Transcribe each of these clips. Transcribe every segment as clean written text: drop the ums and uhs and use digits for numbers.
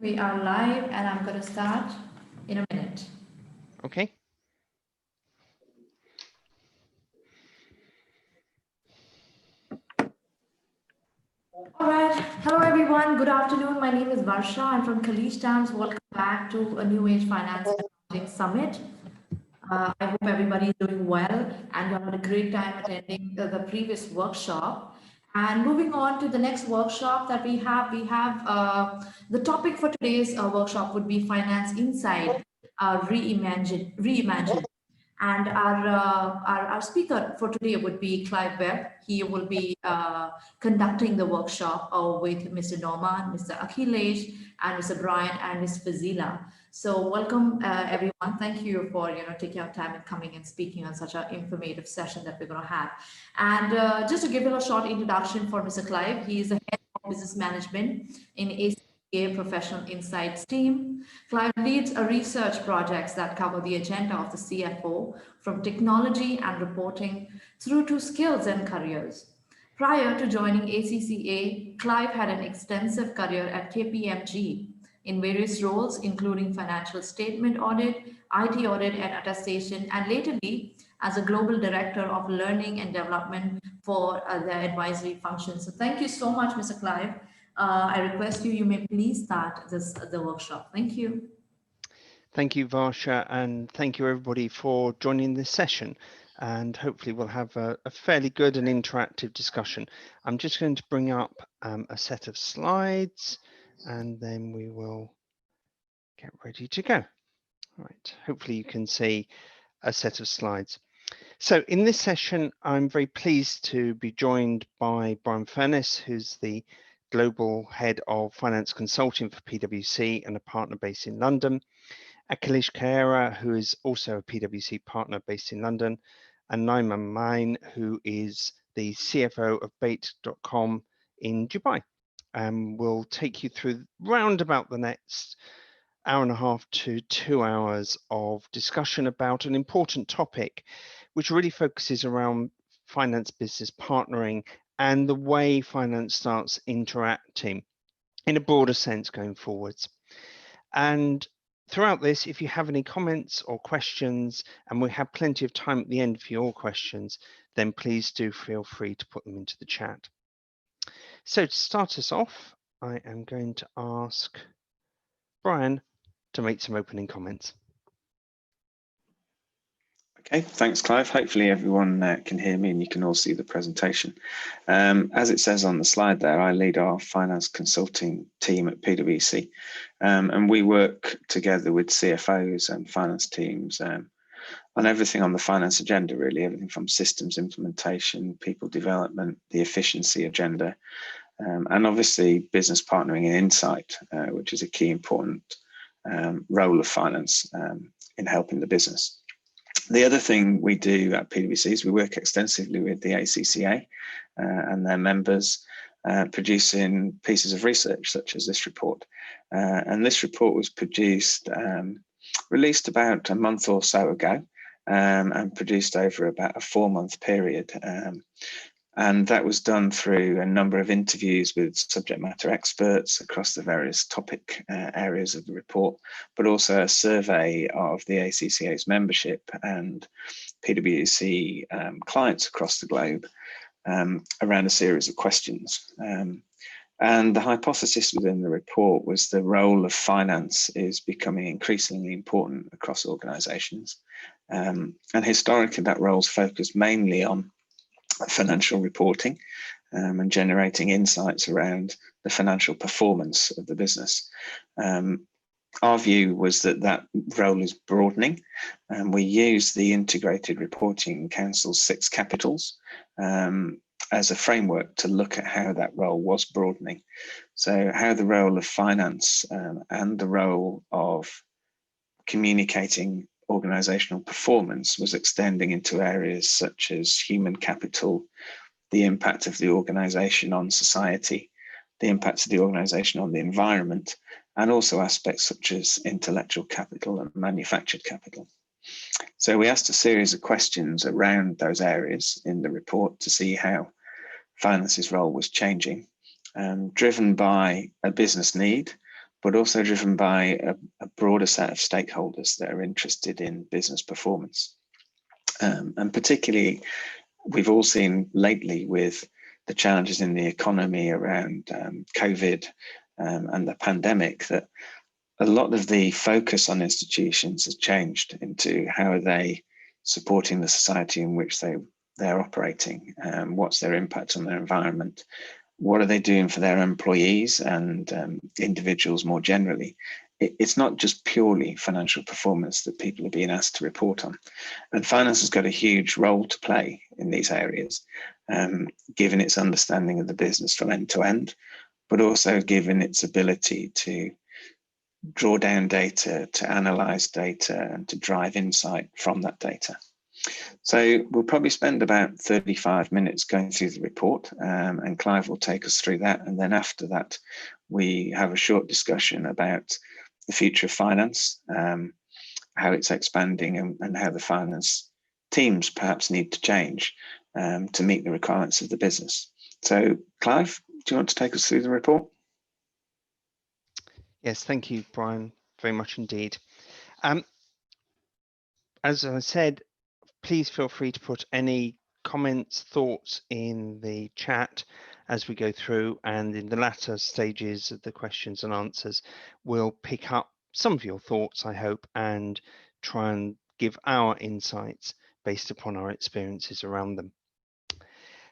We are live and I'm going to start in a minute. Okay. All right. Hello, everyone. Good afternoon. My name is Varsha. I'm from Kalish Times. Welcome back to a New Age Finance and Accounting Summit. I hope everybody is doing well and you had a great time attending the previous workshop. And moving on to the next workshop that we have the topic for today's workshop would be Finance Inside, Reimagine. And our speaker for today would be Clive Webb. He will be conducting the workshop with Mr. Norman, Mr. Akhilesh, and Mr. Brian and Ms. Fazila. So welcome everyone. Thank you for taking your time and coming and speaking on such an informative session that we're going to have. And just to give you a short introduction for Mr. Clive, he is the head of business management in ACCA Professional Insights team. Clive leads a research projects that cover the agenda of the CFO from technology and reporting through to skills and careers. Prior to joining ACCA, Clive had an extensive career at KPMG in various roles, including financial statement audit, IT audit and attestation, and latterly as a global director of learning and development for the advisory function. So thank you so much, Mr. Clive. I request you may please start the workshop. Thank you. Thank you, Varsha, and thank you everybody for joining this session. And hopefully we'll have a fairly good and interactive discussion. I'm just going to bring up a set of slides and then we will get ready to go. All right, hopefully you can see a set of slides. So in this session, I'm very pleased to be joined by Brian Furness, who's the Global Head of Finance Consulting for PwC and a partner based in London. Akhilesh Khaira, who is also a PwC partner based in London, and Naima Main, who is the CFO of Bait.com in Dubai. We'll take you through round about the next hour and a half to 2 hours of discussion about an important topic, which really focuses around finance business partnering and the way finance starts interacting in a broader sense going forwards. And throughout this, if you have any comments or questions, and we have plenty of time at the end for your questions, then please do feel free to put them into the chat. So to start us off, I am going to ask Brian to make some opening comments. Okay, thanks, Clive. Hopefully everyone can hear me and you can all see the presentation. As it says on the slide there, I lead our finance consulting team at PwC, and we work together with CFOs and finance teams on everything on the finance agenda, really, everything from systems implementation, people development, the efficiency agenda, and obviously business partnering and insight, which is a key important role of finance in helping the business. The other thing we do at PwC is we work extensively with the ACCA and their members, producing pieces of research such as this report. And this report was released about a month or so ago, and produced over about a 4-month period. And that was done through a number of interviews with subject matter experts across the various topic areas of the report, but also a survey of the ACCA's membership and PwC clients across the globe around a series of questions. And the hypothesis within the report was the role of finance is becoming increasingly important across organizations. And historically, that role's focused mainly on financial reporting and generating insights around the financial performance of the business. Our view was that role is broadening, and we use the Integrated Reporting Council's 6 capitals as a framework to look at how that role was broadening. So how the role of finance and the role of communicating organizational performance was extending into areas such as human capital, the impact of the organization on society, the impact of the organization on the environment, and also aspects such as intellectual capital and manufactured capital. So we asked a series of questions around those areas in the report to see how finance's role was changing, driven by a business need, but also driven by a broader set of stakeholders that are interested in business performance. And particularly, we've all seen lately with the challenges in the economy around COVID and the pandemic, that a lot of the focus on institutions has changed into how are they supporting the society in which they're operating, what's their impact on their environment, what are they doing for their employees and individuals more generally. It's not just purely financial performance that people are being asked to report on. And finance has got a huge role to play in these areas, given its understanding of the business from end to end, but also given its ability to draw down data, to analyze data, and to drive insight from that data. So we'll probably spend about 35 minutes going through the report, and Clive will take us through that. And then after that, we have a short discussion about the future of finance, how it's expanding, and how the finance teams perhaps need to change to meet the requirements of the business. So Clive, do you want to take us through the report? Yes, thank you, Brian, very much indeed. As I said, please feel free to put any comments, thoughts in the chat as we go through, and in the latter stages of the questions and answers, we'll pick up some of your thoughts, I hope, and try and give our insights based upon our experiences around them.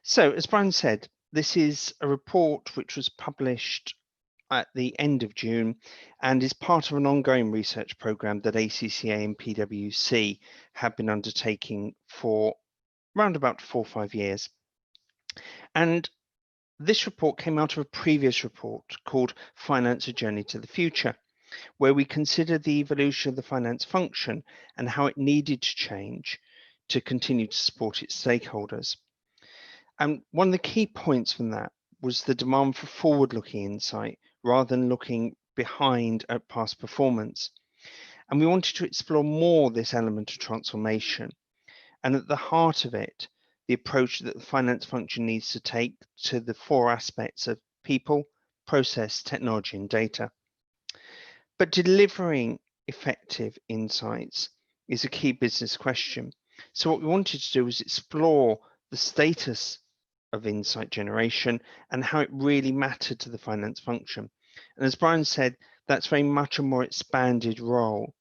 So, as Brian said, this is a report which was published at the end of June and is part of an ongoing research programme that ACCA and PwC have been undertaking for around about 4 or 5 years. And this report came out of a previous report called Finance: A Journey to the Future, where we considered the evolution of the finance function and how it needed to change to continue to support its stakeholders. And one of the key points from that was the demand for forward-looking insight rather than looking behind at past performance. And we wanted to explore more this element of transformation. And at the heart of it, the approach that the finance function needs to take to the 4 aspects of people, process, technology, and data. But delivering effective insights is a key business question. So what we wanted to do was explore the status of insight generation and how it really mattered to the finance function. And as Brian said, that's very much a more expanded role.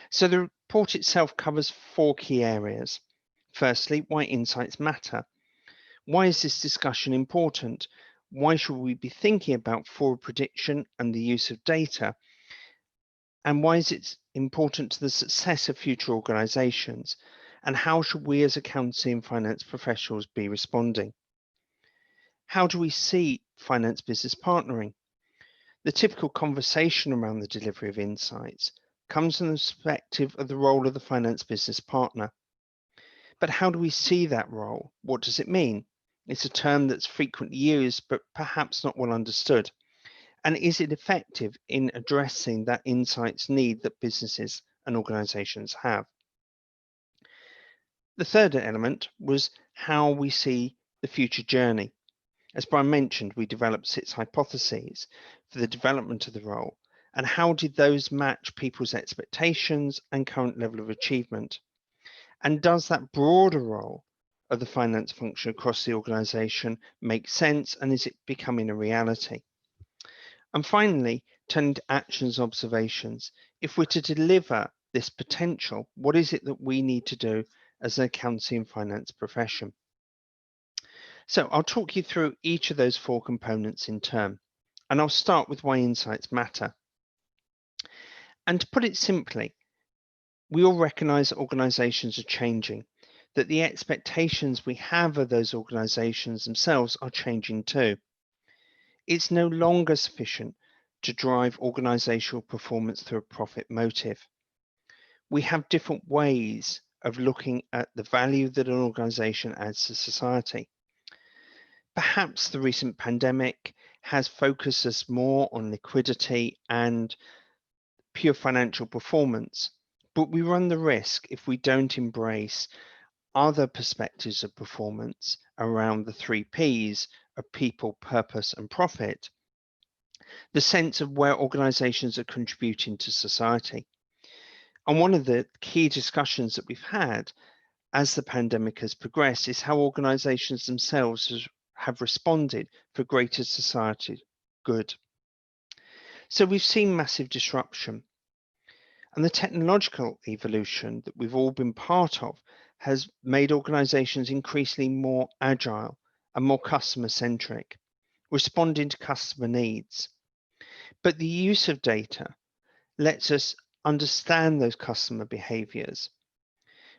So the report itself covers 4 key areas. Firstly, why insights matter. Why is this discussion important? Why should we be thinking about forward prediction and the use of data? And why is it important to the success of future organizations? And how should we as accounting and finance professionals be responding? How do we see finance business partnering? The typical conversation around the delivery of insights comes from the perspective of the role of the finance business partner. But how do we see that role? What does it mean? It's a term that's frequently used, but perhaps not well understood. And is it effective in addressing that insights need that businesses and organizations have? The third element was how we see the future journey. As Brian mentioned, we developed 6 hypotheses for the development of the role, and how did those match people's expectations and current level of achievement? And does that broader role of the finance function across the organization make sense, and is it becoming a reality? And finally, turning to actions, observations. If we're to deliver this potential, what is it that we need to do as an accounting and finance profession? So I'll talk you through each of those 4 components in turn, and I'll start with why insights matter. And to put it simply, we all recognize that organizations are changing, that the expectations we have of those organizations themselves are changing too. It's no longer sufficient to drive organizational performance through a profit motive. We have different ways of looking at the value that an organization adds to society. Perhaps the recent pandemic has focused us more on liquidity and pure financial performance, but we run the risk, if we don't embrace other perspectives of performance around the 3 Ps of people, purpose, and profit, the sense of where organisations are contributing to society. And one of the key discussions that we've had as the pandemic has progressed is how organisations themselves have responded for greater society good. So we've seen massive disruption, and the technological evolution that we've all been part of has made organisations increasingly more agile and more customer-centric, responding to customer needs. But the use of data lets us understand those customer behaviours.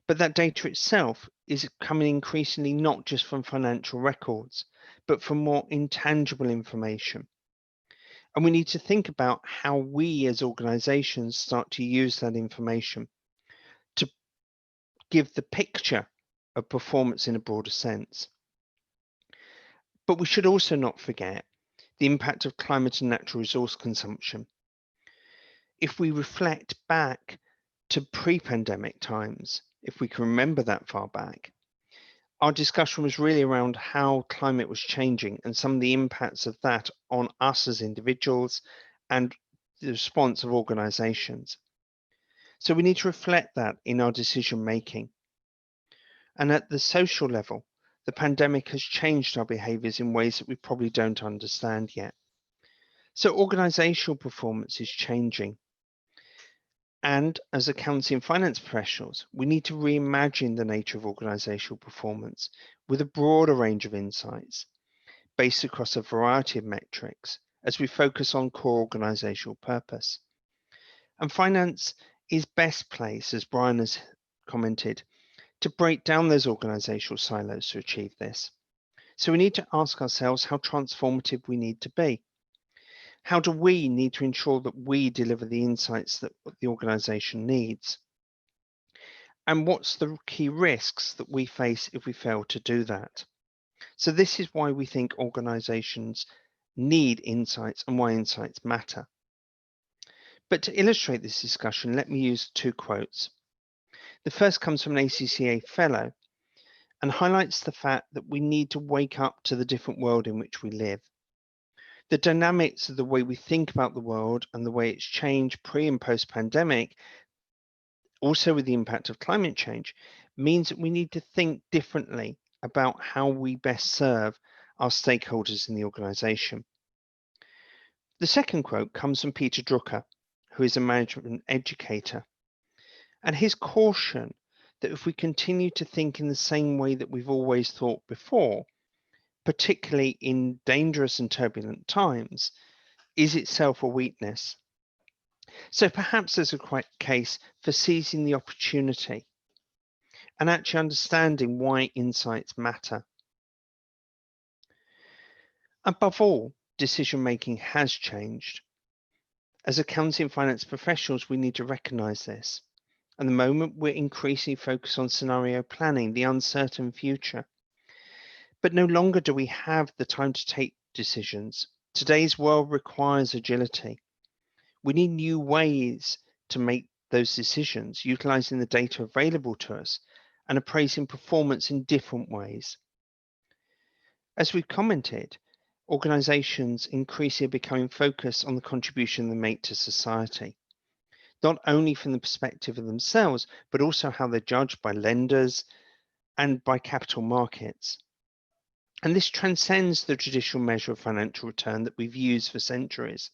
But that data itself is coming increasingly not just from financial records, but from more intangible information. And we need to think about how we as organisations start to use that information to give the picture of performance in a broader sense. But we should also not forget the impact of climate and natural resource consumption. If we reflect back to pre-pandemic times, if we can remember that far back, our discussion was really around how climate was changing and some of the impacts of that on us as individuals and the response of organisations. So we need to reflect that in our decision making. And at the social level, the pandemic has changed our behaviours in ways that we probably don't understand yet. So organisational performance is changing. And as accounting and finance professionals, we need to reimagine the nature of organisational performance with a broader range of insights based across a variety of metrics as we focus on core organisational purpose. And finance is best placed, as Brian has commented, to break down those organisational silos to achieve this. So we need to ask ourselves how transformative we need to be. How do we need to ensure that we deliver the insights that the organisation needs? And what's the key risks that we face if we fail to do that? So this is why we think organisations need insights and why insights matter. But to illustrate this discussion, let me use two quotes. The first comes from an ACCA fellow and highlights the fact that we need to wake up to the different world in which we live. The dynamics of the way we think about the world and the way it's changed pre and post pandemic, also with the impact of climate change, means that we need to think differently about how we best serve our stakeholders in the organisation. The second quote comes from Peter Drucker, who is a management educator, and his caution that if we continue to think in the same way that we've always thought before, particularly in dangerous and turbulent times, is itself a weakness. So perhaps there's a case for seizing the opportunity and actually understanding why insights matter. Above all, decision making has changed. As accounting and finance professionals, we need to recognise this. At the moment, we're increasingly focused on scenario planning, the uncertain future. But no longer do we have the time to take decisions. Today's world requires agility. We need new ways to make those decisions, utilising the data available to us and appraising performance in different ways. As we've commented, organisations increasingly are becoming focused on the contribution they make to society, not only from the perspective of themselves, but also how they're judged by lenders and by capital markets. And this transcends the traditional measure of financial return that we've used for centuries.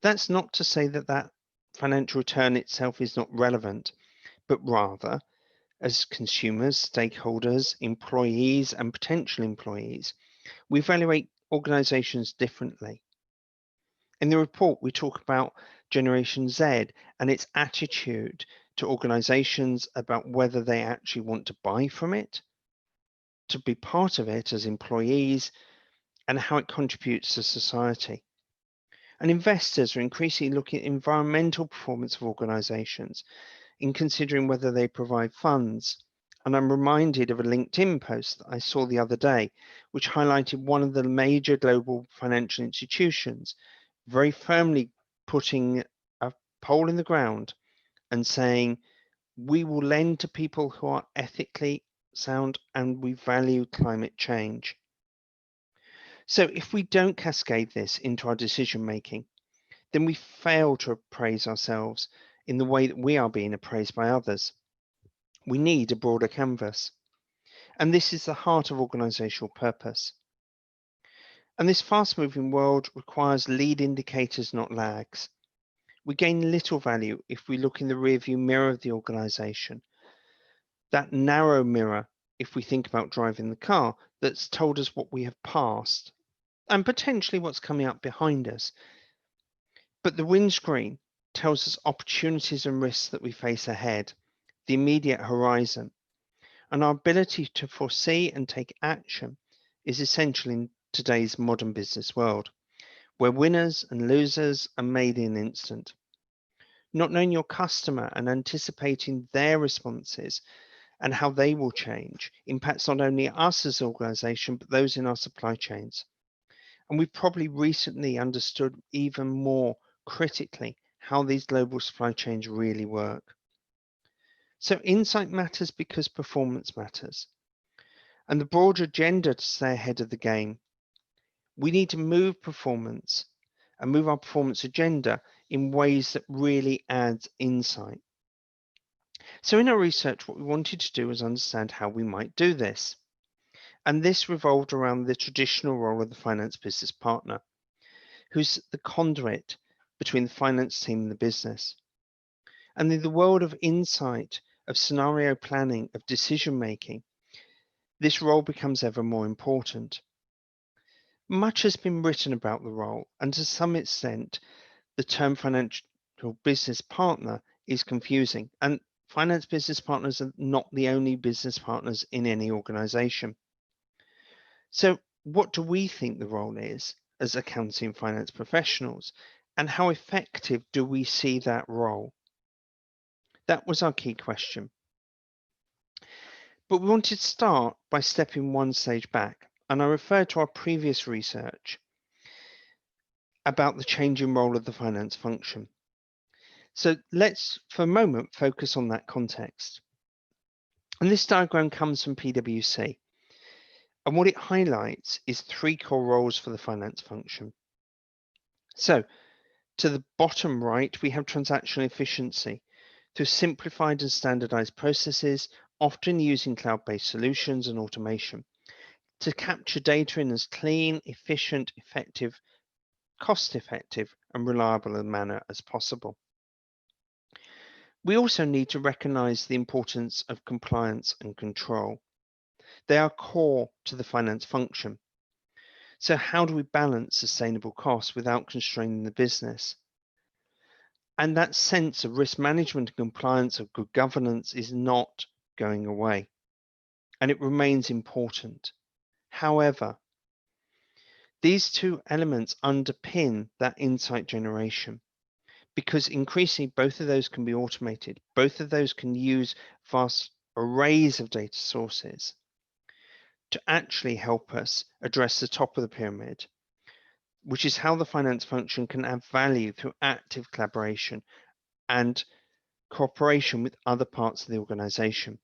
That's not to say that that financial return itself is not relevant, but rather, as consumers, stakeholders, employees, and potential employees, we evaluate organisations differently. In the report, we talk about Generation Z and its attitude to organisations about whether they actually want to buy from it, to be part of it as employees, and how it contributes to society. And investors are increasingly looking at environmental performance of organisations in considering whether they provide funds. And I'm reminded of a LinkedIn post that I saw the other day, which highlighted one of the major global financial institutions very firmly putting a pole in the ground and saying, we will lend to people who are ethically sound and we value climate change. So if we don't cascade this into our decision making, then we fail to appraise ourselves in the way that we are being appraised by others. We need a broader canvas. And this is the heart of organisational purpose. And this fast-moving world requires lead indicators, not lags. We gain little value if we look in the rearview mirror of the organisation. That narrow mirror, if we think about driving the car, that's told us what we have passed and potentially what's coming up behind us. But the windscreen tells us opportunities and risks that we face ahead, the immediate horizon. And our ability to foresee and take action is essential in today's modern business world, where winners and losers are made in an instant. Not knowing your customer and anticipating their responses and how they will change impacts not only us as an organization, but those in our supply chains. And we've probably recently understood even more critically how these global supply chains really work. So insight matters because performance matters. And the broader agenda to stay ahead of the game. We need to move performance and move our performance agenda in ways that really adds insight. So in our research, what we wanted to do was understand how we might do this. And this revolved around the traditional role of the finance business partner, who's the conduit between the finance team and the business. And in the world of insight, of scenario planning, of decision making, this role becomes ever more important. Much has been written about the role, and to some extent, the term financial business partner is confusing, and finance business partners are not the only business partners in any organization. So what do we think the role is as accounting and finance professionals, and how effective do we see that role? That was our key question. But we wanted to start by stepping one stage back, and I refer to our previous research about the changing role of the finance function. So let's, for a moment, focus on that context. And this diagram comes from PwC. And what it highlights is three core roles for the finance function. So to the bottom right, we have transactional efficiency through simplified and standardized processes, often using cloud-based solutions and automation to capture data in as clean, efficient, effective, cost-effective, and reliable a manner as possible. We also need to recognize the importance of compliance and control. They are core to the finance function. So how do we balance sustainable costs without constraining the business? And that sense of risk management and compliance, of good governance, is not going away, and it remains important. However, these two elements underpin that insight generation, because increasingly both of those can be automated. Both of those can use vast arrays of data sources to actually help us address the top of the pyramid, which is how the finance function can add value through active collaboration and cooperation with other parts of the organization.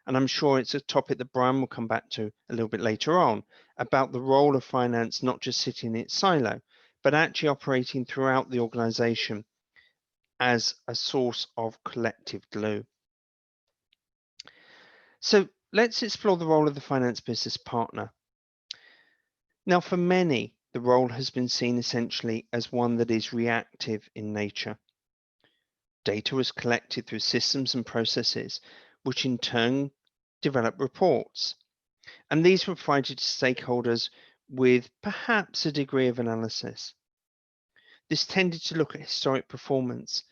And I'm sure it's a topic that Brian will come back to a little bit later on, about the role of finance not just sitting in its silo, but actually operating throughout the organization as a source of collective glue. So let's explore the role of the finance business partner. Now, for many, the role has been seen essentially as one that is reactive in nature. Data was collected through systems and processes, which in turn develop reports. And these were provided to stakeholders with perhaps a degree of analysis. This tended to look at historic performance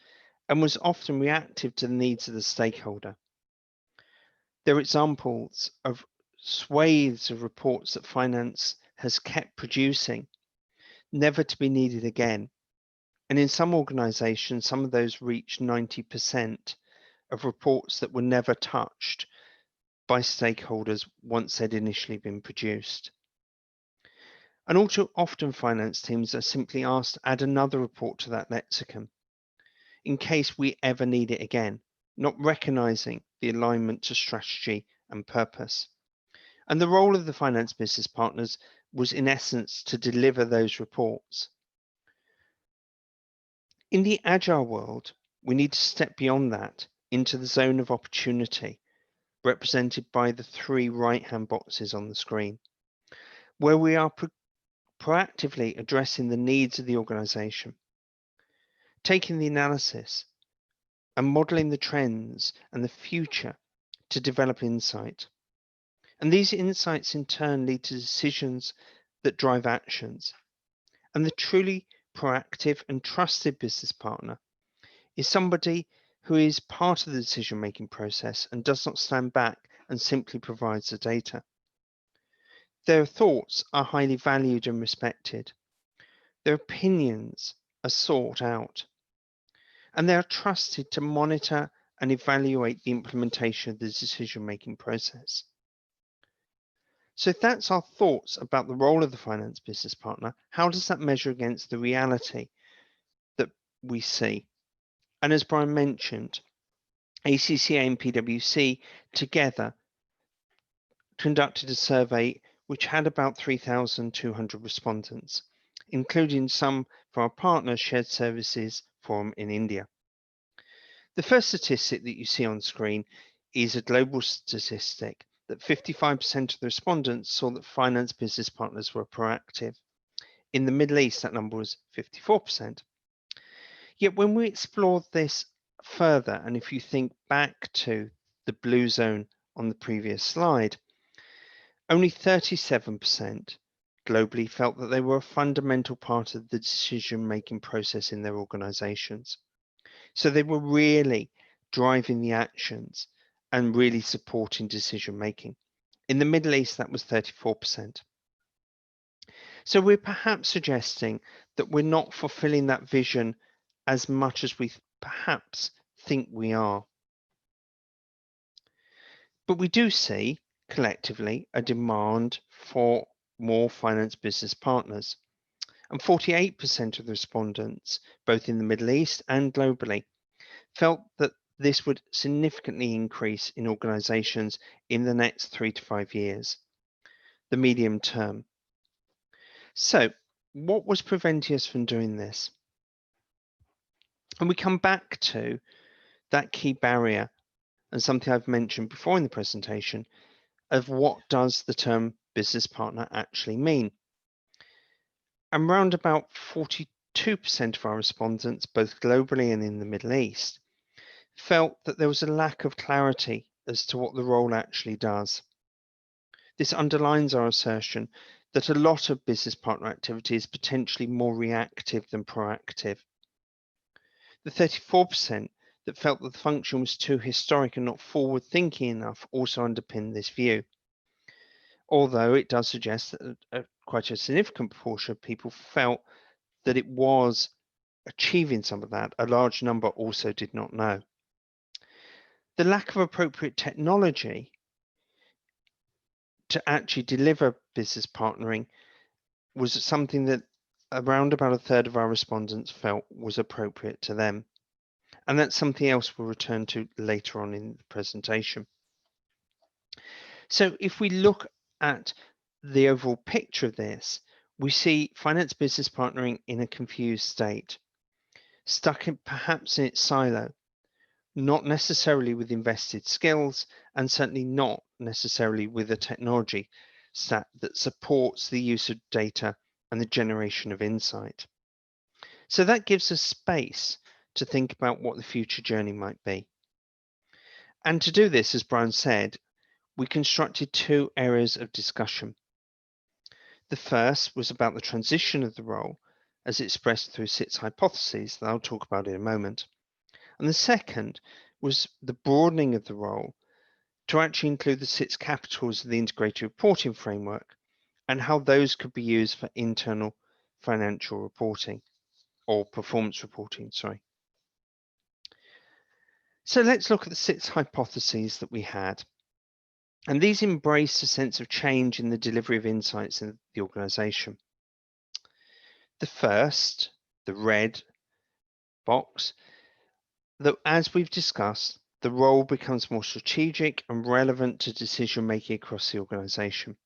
and was often reactive to the needs of the stakeholder. There are examples of swathes of reports that finance has kept producing, never to be needed again. And in some organizations, some of those reach 90% of reports that were never touched by stakeholders once they'd initially been produced. And all too often, finance teams are simply asked to add another report to that lexicon in case we ever need it again, not recognizing the alignment to strategy and purpose. And the role of the finance business partners was in essence to deliver those reports. In the agile world, we need to step beyond that into the zone of opportunity, represented by the 3 right-hand boxes on the screen, where we are proactively addressing the needs of the organization, taking the analysis and modeling the trends and the future to develop insight. And these insights in turn lead to decisions that drive actions. And the truly proactive and trusted business partner is somebody who is part of the decision-making process and does not stand back and simply provides the data. Their thoughts are highly valued and respected. Their opinions are sought out. And they are trusted to monitor and evaluate the implementation of the decision-making process. So if that's our thoughts about the role of the finance business partner, how does that measure against the reality that we see? And as Brian mentioned, ACCA and PwC together conducted a survey which had about 3,200 respondents, including some from our partner Shared Services Forum in India. The first statistic that you see on screen is a global statistic that 55% of the respondents saw that finance business partners were proactive. In the Middle East, that number was 54%. Yet when we explore this further, and if you think back to the blue zone on the previous slide, only 37% globally felt that they were a fundamental part of the decision-making process in their organizations. So they were really driving the actions and really supporting decision-making. In the Middle East, that was 34%. So we're perhaps suggesting that we're not fulfilling that vision as much as we perhaps think we are. But we do see collectively a demand for more finance business partners. And 48% of the respondents, both in the Middle East and globally, felt that this would significantly increase in organizations in the next 3 to 5 years, the medium term. So what was preventing us from doing this? And we come back to that key barrier and something I've mentioned before in the presentation of what does the term business partner actually mean. And around about 42% of our respondents, both globally and in the Middle East, felt that there was a lack of clarity as to what the role actually does. This underlines our assertion that a lot of business partner activity is potentially more reactive than proactive. The 34% that felt that the function was too historic and not forward-thinking enough also underpin this view. Although it does suggest that quite a significant proportion of people felt that it was achieving some of that, a large number also did not know. The lack of appropriate technology to actually deliver business partnering was something that around about a third of our respondents felt was appropriate to them. And that's something else we'll return to later on in the presentation. So if we look at the overall picture of this, we see finance business partnering in a confused state, stuck in perhaps in its silo, not necessarily with invested skills, and certainly not necessarily with a technology stack that supports the use of data and the generation of insight. So that gives us space to think about what the future journey might be. And to do this, as Brian said, we constructed 2 areas of discussion. The first was about the transition of the role as expressed through SIT's hypotheses that I'll talk about in a moment. And the second was the broadening of the role to actually include the SIT's capitals of the integrated reporting framework and how those could be used for internal financial reporting or performance reporting, sorry. So let's look at the SIT's hypotheses that we had. And these embrace a sense of change in the delivery of insights in the organization. The first, the red box, that as we've discussed, the role becomes more strategic and relevant to decision making across the organization.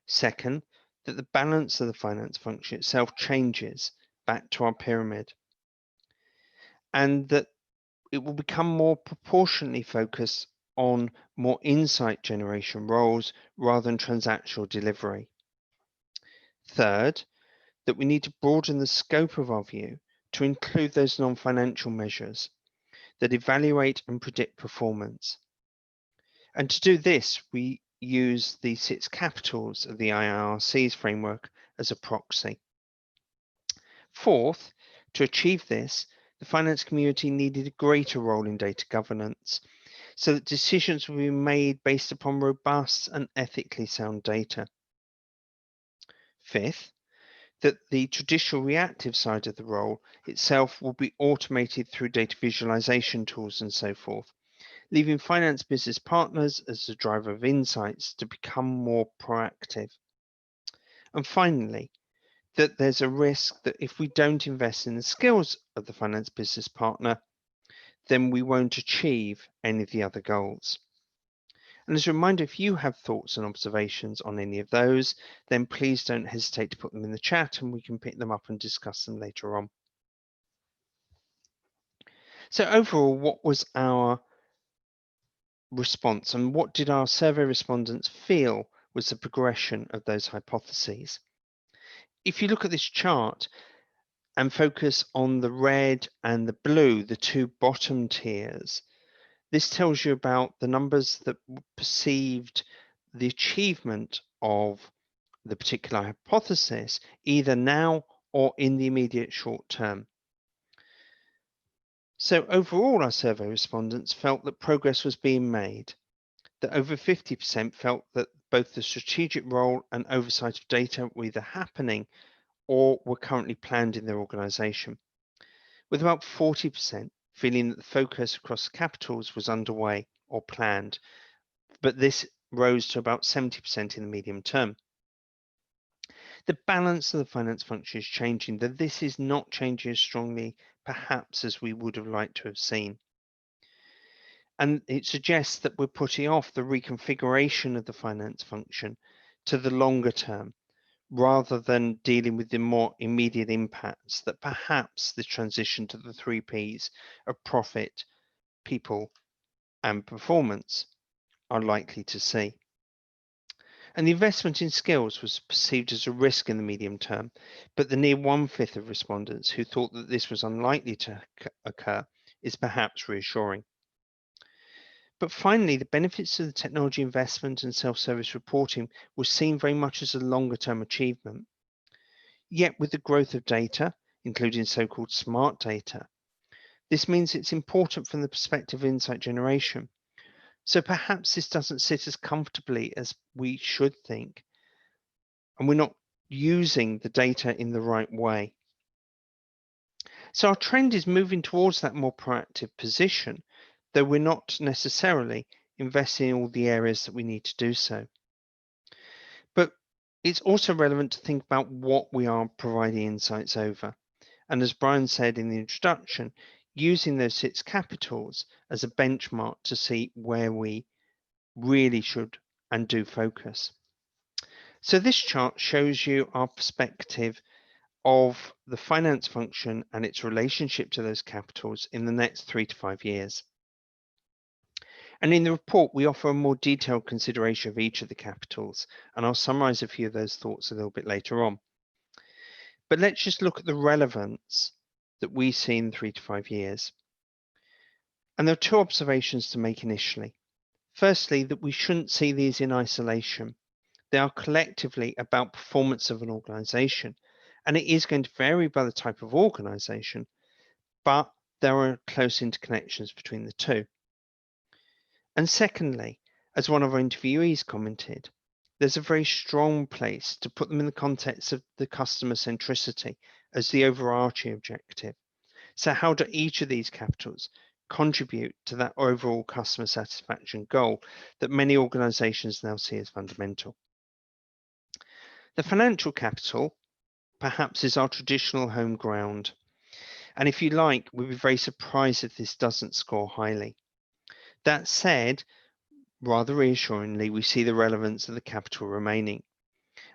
Second, that the balance of the finance function itself changes back to our pyramid, and that it will become more proportionally focused on more insight generation roles rather than transactional delivery. Third, that we need to broaden the scope of our view to include those non-financial measures that evaluate and predict performance. And to do this, we use the 6 capitals of the IIRC's framework as a proxy. Fourth, to achieve this, the finance community needed a greater role in data governance so that decisions will be made based upon robust and ethically sound data. Fifth, that the traditional reactive side of the role itself will be automated through data visualization tools and so forth, leaving finance business partners as the driver of insights to become more proactive. And finally, that there's a risk that if we don't invest in the skills of the finance business partner, then we won't achieve any of the other goals. And as a reminder, if you have thoughts and observations on any of those, then please don't hesitate to put them in the chat and we can pick them up and discuss them later on. So overall, what was our response and what did our survey respondents feel was the progression of those hypotheses? If you look at this chart and focus on the red and the blue, the two bottom tiers, this tells you about the numbers that perceived the achievement of the particular hypothesis, either now or in the immediate short term. So overall, our survey respondents felt that progress was being made, that over 50% felt that both the strategic role and oversight of data were either happening or were currently planned in their organisation, with about 40% feeling that the focus across capitals was underway or planned, but this rose to about 70% in the medium term. The balance of the finance function is changing, though this is not changing as strongly, perhaps, as we would have liked to have seen. And it suggests that we're putting off the reconfiguration of the finance function to the longer term, rather than dealing with the more immediate impacts that perhaps the transition to the 3 Ps of profit, people, and performance are likely to see. And the investment in skills was perceived as a risk in the medium term, but the near 1/5 of respondents who thought that this was unlikely to occur is perhaps reassuring. But finally, the benefits of the technology investment and self-service reporting were seen very much as a longer-term achievement. Yet with the growth of data, including so-called smart data, this means it's important from the perspective of insight generation. So perhaps this doesn't sit as comfortably as we should think, and we're not using the data in the right way. So our trend is moving towards that more proactive position, though we're not necessarily investing in all the areas that we need to do so. But it's also relevant to think about what we are providing insights over. And as Brian said in the introduction, using those 6 capitals as a benchmark to see where we really should and do focus. So this chart shows you our perspective of the finance function and its relationship to those capitals in the next 3 to 5 years. And in the report, we offer a more detailed consideration of each of the capitals, and I'll summarize a few of those thoughts a little bit later on. But let's just look at the relevance that we see in 3 to 5 years. And there are 2 observations to make initially. Firstly, that we shouldn't see these in isolation. They are collectively about performance of an organization, and it is going to vary by the type of organization, but there are close interconnections between the 2. And secondly, as one of our interviewees commented, there's a very strong place to put them in the context of the customer centricity as the overarching objective. So how do each of these capitals contribute to that overall customer satisfaction goal that many organizations now see as fundamental? The financial capital perhaps is our traditional home ground. And if you like, we'd be very surprised if this doesn't score highly. That said, rather reassuringly, we see the relevance of the capital remaining.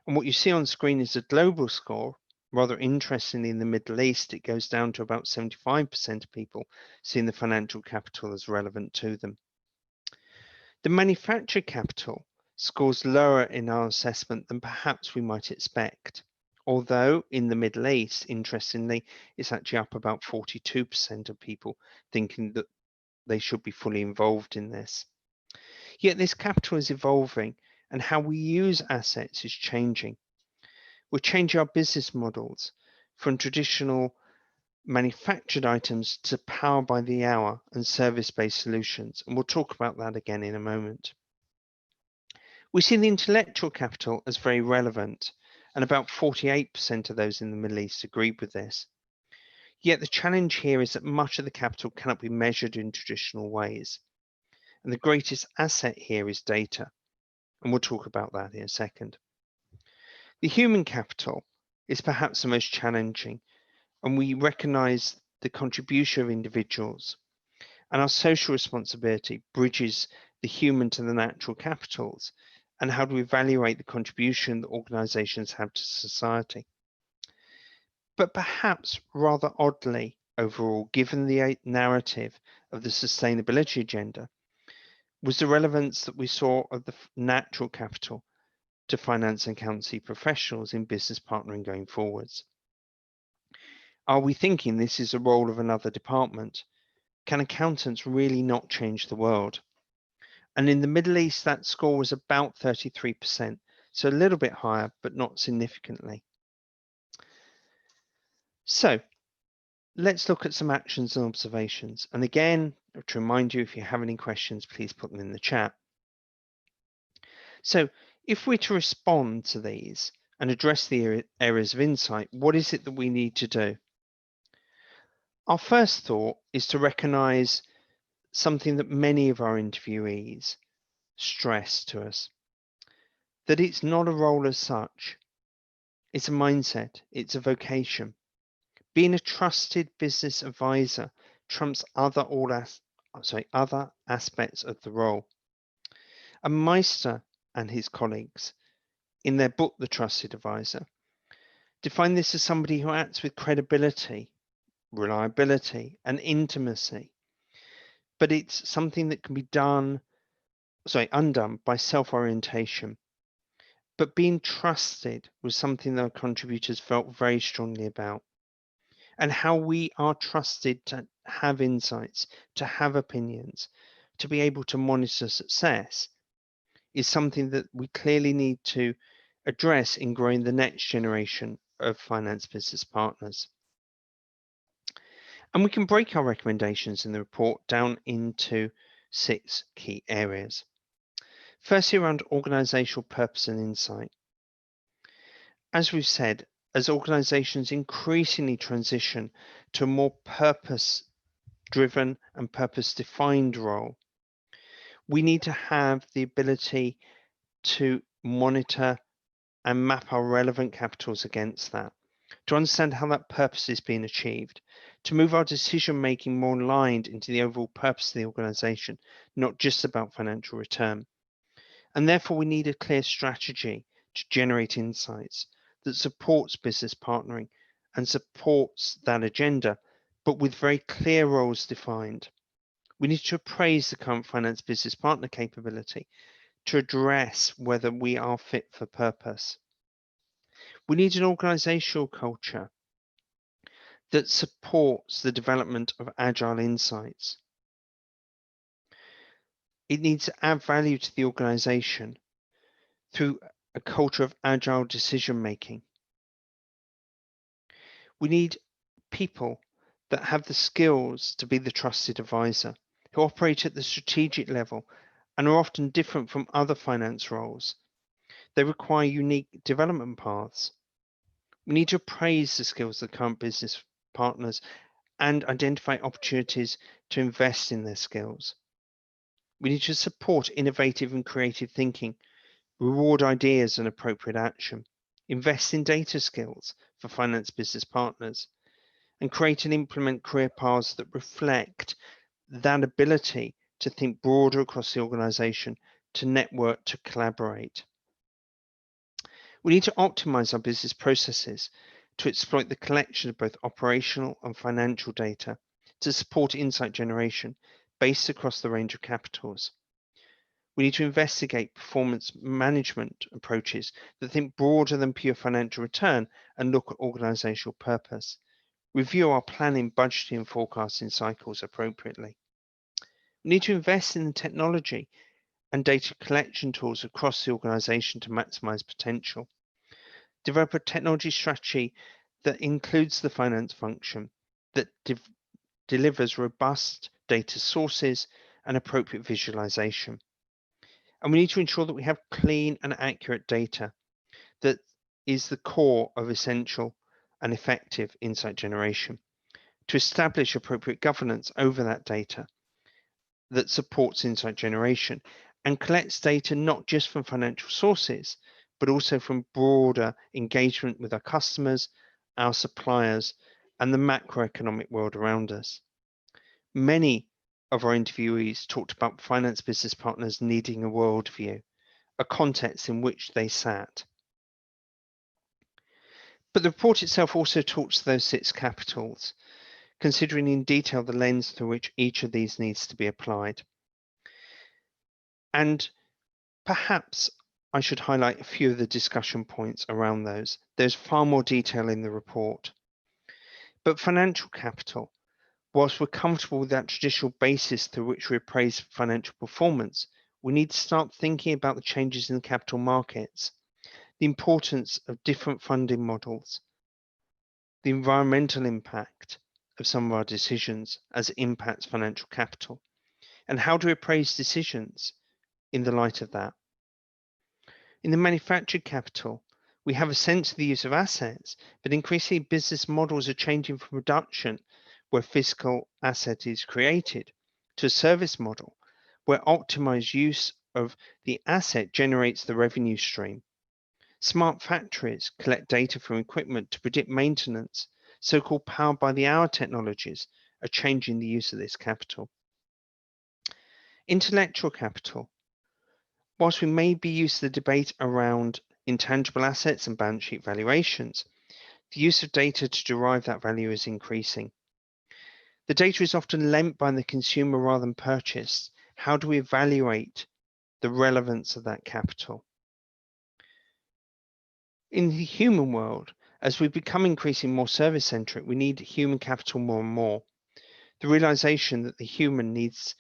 And what you see on screen is a global score. Rather interestingly, in the Middle East, it goes down to about 75% of people seeing the financial capital as relevant to them. The manufactured capital scores lower in our assessment than perhaps we might expect. Although in the Middle East, interestingly, it's actually up about 42% of people thinking that they should be fully involved in this. Yet this capital is evolving and how we use assets is changing. We're changing our business models from traditional manufactured items to power by the hour and service-based solutions. And we'll talk about that again in a moment. We see the intellectual capital as very relevant, and about 48% of those in the Middle East agreed with this. Yet the challenge here is that much of the capital cannot be measured in traditional ways. And the greatest asset here is data. And we'll talk about that in a second. The human capital is perhaps the most challenging, and we recognize the contribution of individuals, and our social responsibility bridges the human to the natural capitals, and how do we evaluate the contribution that organizations have to society. But perhaps rather oddly overall, given the narrative of the sustainability agenda, was the relevance that we saw of the natural capital to finance and accountancy professionals in business partnering going forwards. Are we thinking this is a role of another department? Can accountants really not change the world? And in the Middle East, that score was about 33%, so a little bit higher, but not significantly. So let's look at some actions and observations. And again, to remind you, if you have any questions, please put them in the chat. So if we're to respond to these and address the areas of insight, what is it that we need to do? Our first thought is to recognize something that many of our interviewees stress to us, that it's not a role as such. It's a mindset, it's a vocation. Being a trusted business advisor trumps other aspects of the role. And Meister and his colleagues, in their book, The Trusted Advisor, define this as somebody who acts with credibility, reliability, and intimacy. But it's something that can be undone by self-orientation. But being trusted was something that our contributors felt very strongly about. And how we are trusted to have insights, to have opinions, to be able to monitor success is something that we clearly need to address in growing the next generation of finance business partners. And we can break our recommendations in the report down into 6 key areas. Firstly, around organizational purpose and insight. As we've said, as organizations increasingly transition to a more purpose-driven and purpose-defined role, we need to have the ability to monitor and map our relevant capitals against that, to understand how that purpose is being achieved, to move our decision-making more aligned into the overall purpose of the organization, not just about financial return. And therefore, we need a clear strategy to generate insights that supports business partnering and supports that agenda, but with very clear roles defined. We need to appraise the current finance business partner capability to address whether we are fit for purpose. We need an organizational culture that supports the development of agile insights. It needs to add value to the organization through a culture of agile decision making. We need people that have the skills to be the trusted advisor, who operate at the strategic level and are often different from other finance roles. They require unique development paths. We need to appraise the skills of the current business partners and identify opportunities to invest in their skills. We need to support innovative and creative thinking, reward ideas and appropriate action, invest in data skills for finance business partners, and create and implement career paths that reflect that ability to think broader across the organization, to network, to collaborate. We need to optimize our business processes to exploit the collection of both operational and financial data to support insight generation based across the range of capitals. We need to investigate performance management approaches that think broader than pure financial return and look at organizational purpose. Review our planning, budgeting, and forecasting cycles appropriately. We need to invest in the technology and data collection tools across the organization to maximize potential. Develop a technology strategy that includes the finance function, that delivers robust data sources and appropriate visualization. And we need to ensure that we have clean and accurate data that is the core of essential and effective insight generation, to establish appropriate governance over that data that supports insight generation and collects data not just from financial sources, but also from broader engagement with our customers, our suppliers, and the macroeconomic world around us. Many of our interviewees talked about finance business partners needing a worldview, a context in which they sat. But the report itself also talks to those 6 capitals, considering in detail the lens through which each of these needs to be applied. And perhaps I should highlight a few of the discussion points around those. There's far more detail in the report. But financial capital, whilst we're comfortable with that traditional basis through which we appraise financial performance, we need to start thinking about the changes in the capital markets, the importance of different funding models, the environmental impact of some of our decisions as it impacts financial capital, and how do we appraise decisions in the light of that. In the manufactured capital, we have a sense of the use of assets, but increasingly business models are changing from production, where physical asset is created, to a service model, where optimized use of the asset generates the revenue stream. Smart factories collect data from equipment to predict maintenance. So-called powered by the hour technologies are changing the use of this capital. Intellectual capital. Whilst we may be used to the debate around intangible assets and balance sheet valuations, the use of data to derive that value is increasing. The data is often lent by the consumer rather than purchased. How do we evaluate the relevance of that capital? In the human world, as we become increasingly more service-centric, we need human capital more and more. The realization that the human needs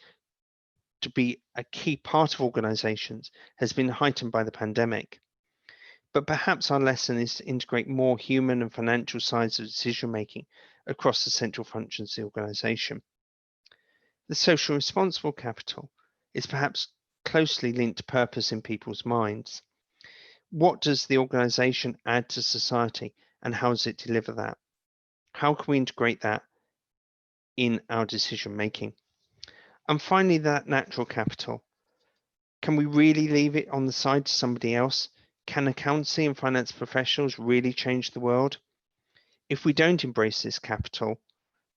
to be a key part of organizations has been heightened by the pandemic. But perhaps our lesson is to integrate more human and financial sides of decision-making across the central functions of the organization. The social responsible capital is perhaps closely linked to purpose in people's minds. What does the organization add to society, and how does it deliver that? How can we integrate that in our decision making? And finally, that natural capital. Can we really leave it on the side to somebody else? Can accountancy and finance professionals really change the world? If we don't embrace this capital,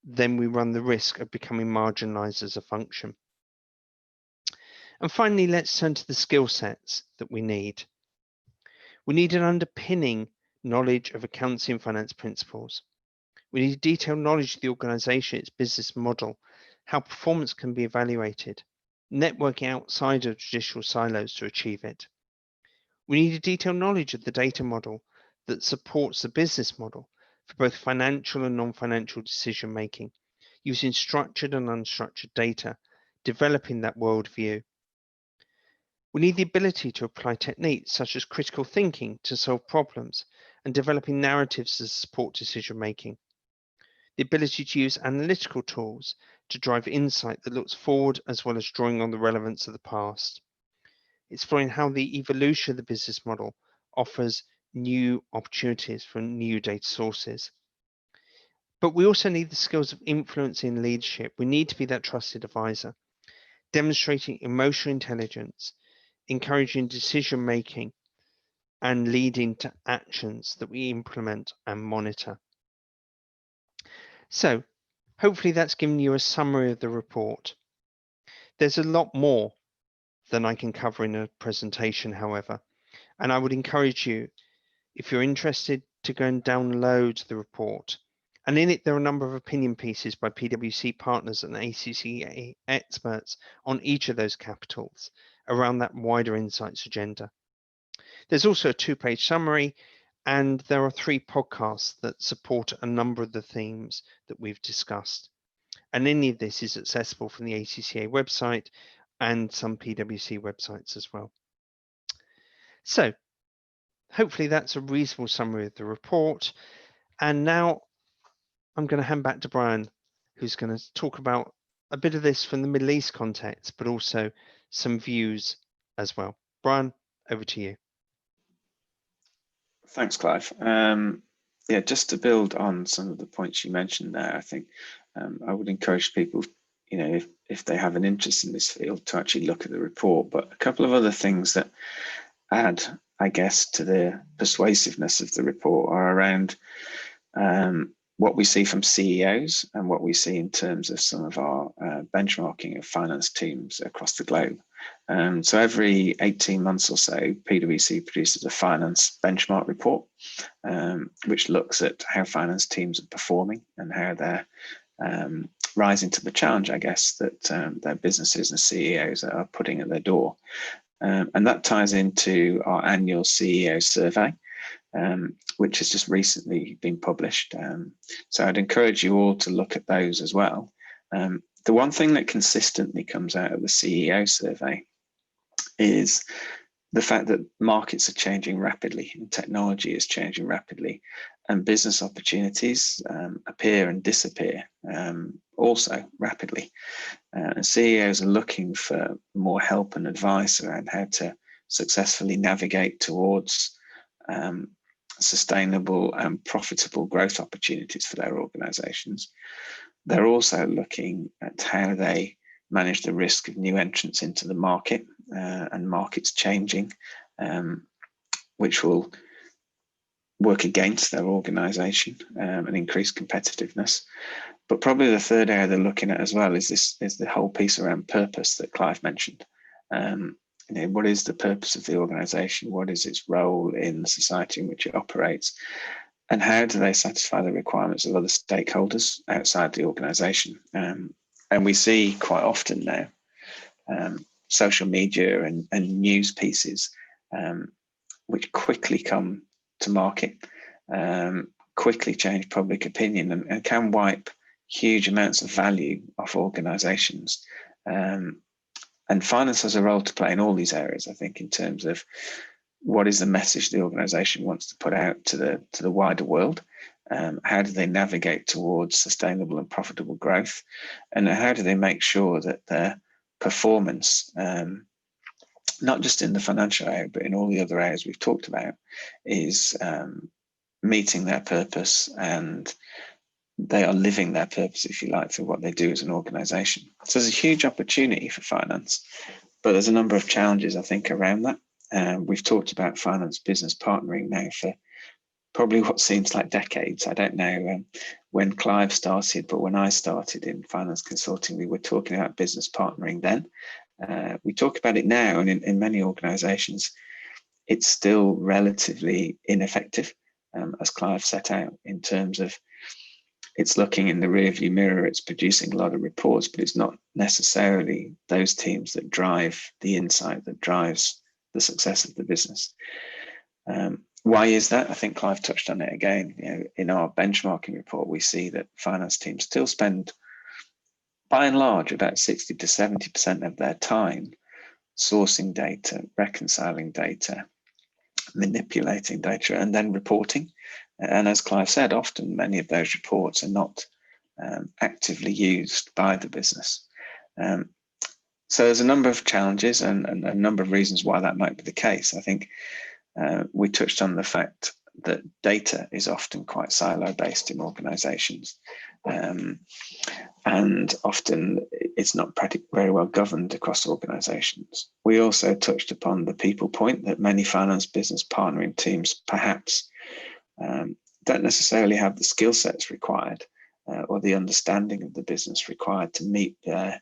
then we run the risk of becoming marginalized as a function. And finally, let's turn to the skill sets that we need. We need an underpinning knowledge of accountancy and finance principles. We need detailed knowledge of the organization, its business model, how performance can be evaluated, networking outside of traditional silos to achieve it. We need a detailed knowledge of the data model that supports the business model for both financial and non-financial decision making, using structured and unstructured data, developing that worldview. We need the ability to apply techniques such as critical thinking to solve problems and developing narratives to support decision making. The ability to use analytical tools to drive insight that looks forward as well as drawing on the relevance of the past. Exploring how the evolution of the business model offers new opportunities for new data sources. But we also need the skills of influencing and leadership. We need to be that trusted advisor, demonstrating emotional intelligence, encouraging decision making, and leading to actions that we implement and monitor. So hopefully that's given you a summary of the report. There's a lot more than I can cover in a presentation, however, and I would encourage you, if you're interested, to go and download the report. And in it, there are a number of opinion pieces by PwC partners and ACCA experts on each of those capitals around that wider insights agenda. There's also a 2-page summary, and there are 3 podcasts that support a number of the themes that we've discussed. And any of this is accessible from the ACCA website and some PwC websites as well. So hopefully that's a reasonable summary of the report. And now I'm going to hand back to Brian, who's going to talk about a bit of this from the Middle East context, but also some views as well. Brian, over to you. Thanks, Clive. Yeah, just to build on some of the points you mentioned there, I think I would encourage people, you know, if they have an interest in this field, to actually look at the report. But a couple of other things that add, I guess, to the persuasiveness of the report are around what we see from CEOs and what we see in terms of some of our benchmarking of finance teams across the globe. So every 18 months or so, PwC produces a finance benchmark report, which looks at how finance teams are performing and how they're rising to the challenge, I guess, that their businesses and CEOs are putting at their door. And that ties into our annual CEO survey, which has just recently been published. So I'd encourage you all to look at those as well. The one thing that consistently comes out of the CEO survey is the fact that markets are changing rapidly and technology is changing rapidly, and business opportunities appear and disappear also rapidly. And CEOs are looking for more help and advice around how to successfully navigate towards sustainable and profitable growth opportunities for their organizations. They're also looking at how they manage the risk of new entrants into the market and markets changing, which will work against their organization and increase competitiveness. But probably the third area they're looking at as well is the whole piece around purpose that Clive mentioned. You know, what is the purpose of the organization? What is its role in the society in which it operates? And how do they satisfy the requirements of other stakeholders outside the organization? And we see quite often now social media and news pieces which quickly come to market, quickly change public opinion, and can wipe huge amounts of value off organizations. And finance has a role to play in all these areas, I think, in terms of what is the message the organization wants to put out to the wider world. How do they navigate towards sustainable and profitable growth? And how do they make sure that their performance, not just in the financial area, but in all the other areas we've talked about, is meeting their purpose, and they are living their purpose, if you like, through what they do as an organization. So there's a huge opportunity for finance, but there's a number of challenges, I think, around that. We've talked about finance business partnering now for probably what seems like decades. I don't know when Clive started, but when I started in finance consulting, we were talking about business partnering then. We talk about it now, and in many organizations, it's still relatively ineffective, as Clive set out, in terms of it's looking in the rearview mirror, it's producing a lot of reports, but it's not necessarily those teams that drive the insight that drives the success of the business. Why is that? I think Clive touched on it again. You know, in our benchmarking report, we see that finance teams still spend, by and large, about 60 to 70% of their time sourcing data, reconciling data, manipulating data, and then reporting. And as Clive said, often many of those reports are not actively used by the business. So there's a number of challenges and a number of reasons why that might be the case. I think we touched on the fact that data is often quite silo-based in organizations. And often it's not very well governed across organizations. We also touched upon the people point, that many finance business partnering teams perhaps don't necessarily have the skill sets required or the understanding of the business required to meet their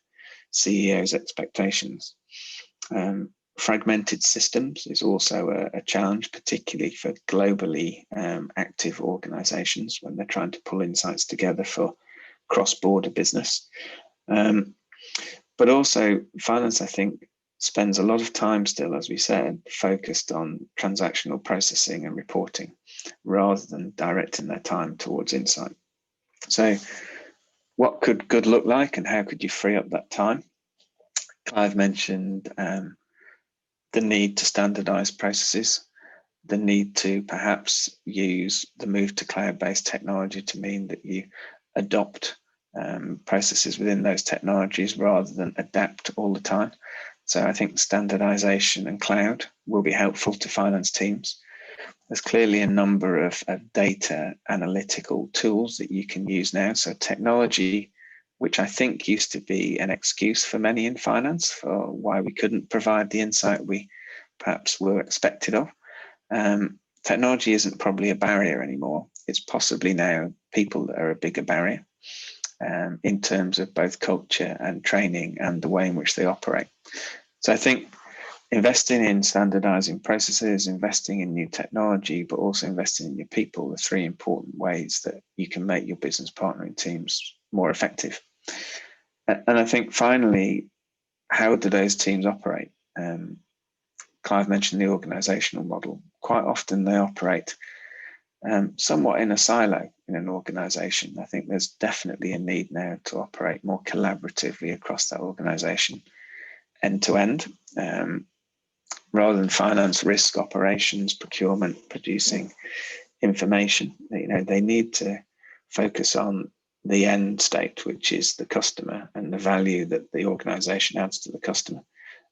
CEO's expectations. Fragmented systems is also a challenge, particularly for globally active organizations when they're trying to pull insights together for cross-border business. But also finance, I think, spends a lot of time still, as we said, focused on transactional processing and reporting rather than directing their time towards insight. So what could good look like and how could you free up that time? Clive mentioned the need to standardize processes, the need to perhaps use the move to cloud-based technology to mean that you adopt processes within those technologies rather than adapt all the time. So I think standardization and cloud will be helpful to finance teams. There's clearly a number of data analytical tools that you can use now. So technology, which I think used to be an excuse for many in finance for why we couldn't provide the insight we perhaps were expected of. Technology isn't probably a barrier anymore. It's possibly now people that are a bigger barrier in terms of both culture and training and the way in which they operate. So I think investing in standardizing processes, investing in new technology, but also investing in your people are three important ways that you can make your business partnering teams more effective. And I think finally, how do those teams operate? Clive mentioned the organizational model. Quite often they operate somewhat in a silo in an organization. I think there's definitely a need now to operate more collaboratively across that organization, end to end, rather than finance, risk, operations, procurement, producing information. They need to focus on the end state, which is the customer and the value that the organization adds to the customer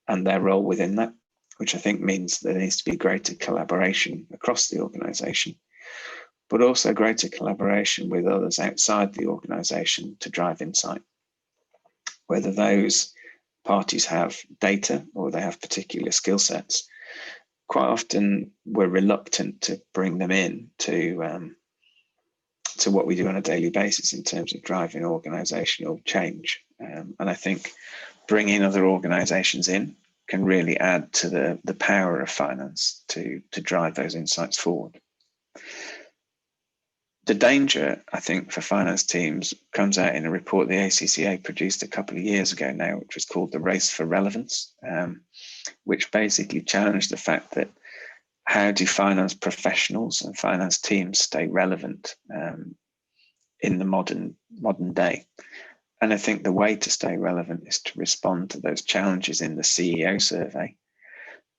and their role within that, which I think means there needs to be greater collaboration across the organization, but also greater collaboration with others outside the organization to drive insight, whether those parties have data or they have particular skill sets. Quite often we're reluctant to bring them in to what we do on a daily basis in terms of driving organizational change. And I think bringing other organizations in can really add to the power of finance to drive those insights forward. The danger, I think, for finance teams comes out in a report the ACCA produced a couple of years ago now, which was called The Race for Relevance, which basically challenged the fact that how do finance professionals and finance teams stay relevant in the modern day? And I think the way to stay relevant is to respond to those challenges in the CEO survey,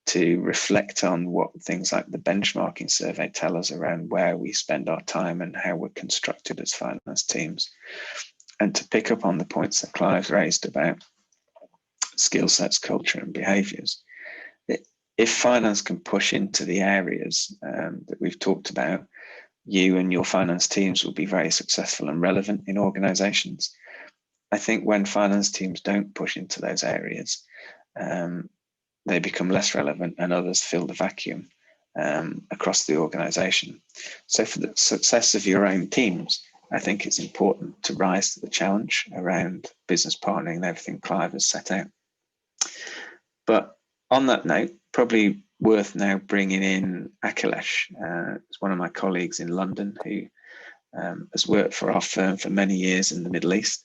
to reflect on what things like the benchmarking survey tell us around where we spend our time and how we're constructed as finance teams, and to pick up on the points that Clive raised about skill sets, culture, and behaviours. If finance can push into the areas that we've talked about, you and your finance teams will be very successful and relevant in organisations. I think when finance teams don't push into those areas, they become less relevant and others fill the vacuum across the organisation. So for the success of your own teams, I think it's important to rise to the challenge around business partnering and everything Clive has set out. But on that note, probably worth now bringing in Akhilesh. It's one of my colleagues in London who has worked for our firm for many years in the Middle East.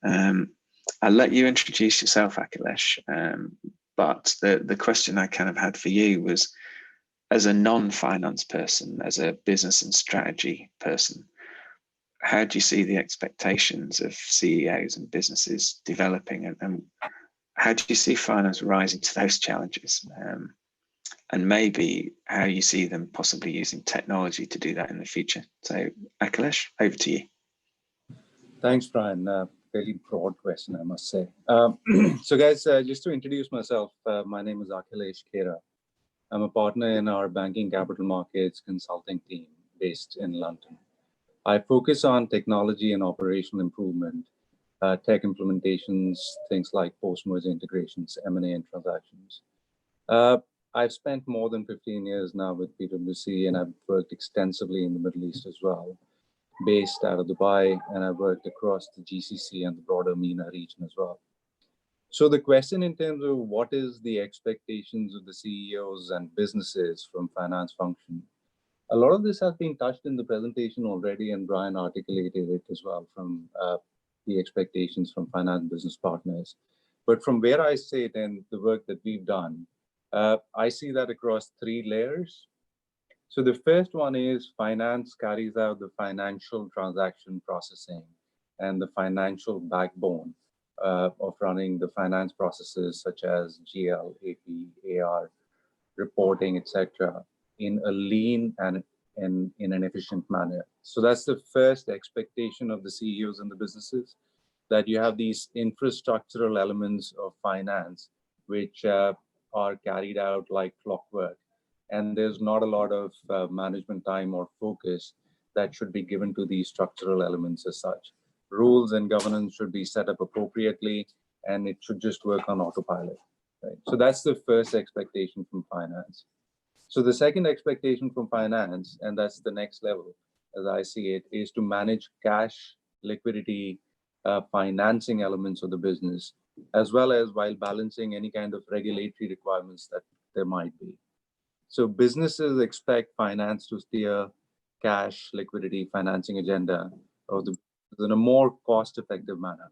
I'll let you introduce yourself, Akhilesh. But the question I kind of had for you was, as a non-finance person, as a business and strategy person, how do you see the expectations of CEOs and businesses developing, and how do you see finance rising to those challenges? And maybe how you see them possibly using technology to do that in the future. So Akhilesh, over to you. Thanks, Brian. Very broad question, I must say. So guys, just to introduce myself, my name is Akhilesh Khera. I'm a partner in our banking capital markets consulting team based in London. I focus on technology and operational improvement, tech implementations, things like post-merger integrations, M&A and transactions. I've spent more than 15 years now with PwC, and I've worked extensively in the Middle East as well, based out of Dubai, and I've worked across the GCC and the broader MENA region as well. So the question in terms of what is the expectations of the CEOs and businesses from finance function, a lot of this has been touched in the presentation already, and Brian articulated it as well from the expectations from finance business partners. But from where I sit and the work that we've done, I see that across three layers. So the first one is finance carries out the financial transaction processing and the financial backbone of running the finance processes such as GL, AP, AR, reporting, etc., in a lean and in an efficient manner. So that's the first expectation of the CEOs and the businesses, that you have these infrastructural elements of finance which are carried out like clockwork. And there's not a lot of management time or focus that should be given to these structural elements as such. Rules and governance should be set up appropriately, and it should just work on autopilot. Right? So that's the first expectation from finance. So the second expectation from finance, and that's the next level, as I see it, is to manage cash, liquidity, financing elements of the business, as well as while balancing any kind of regulatory requirements that there might be. So businesses expect finance to steer cash, liquidity, financing agenda of the in a more cost-effective manner.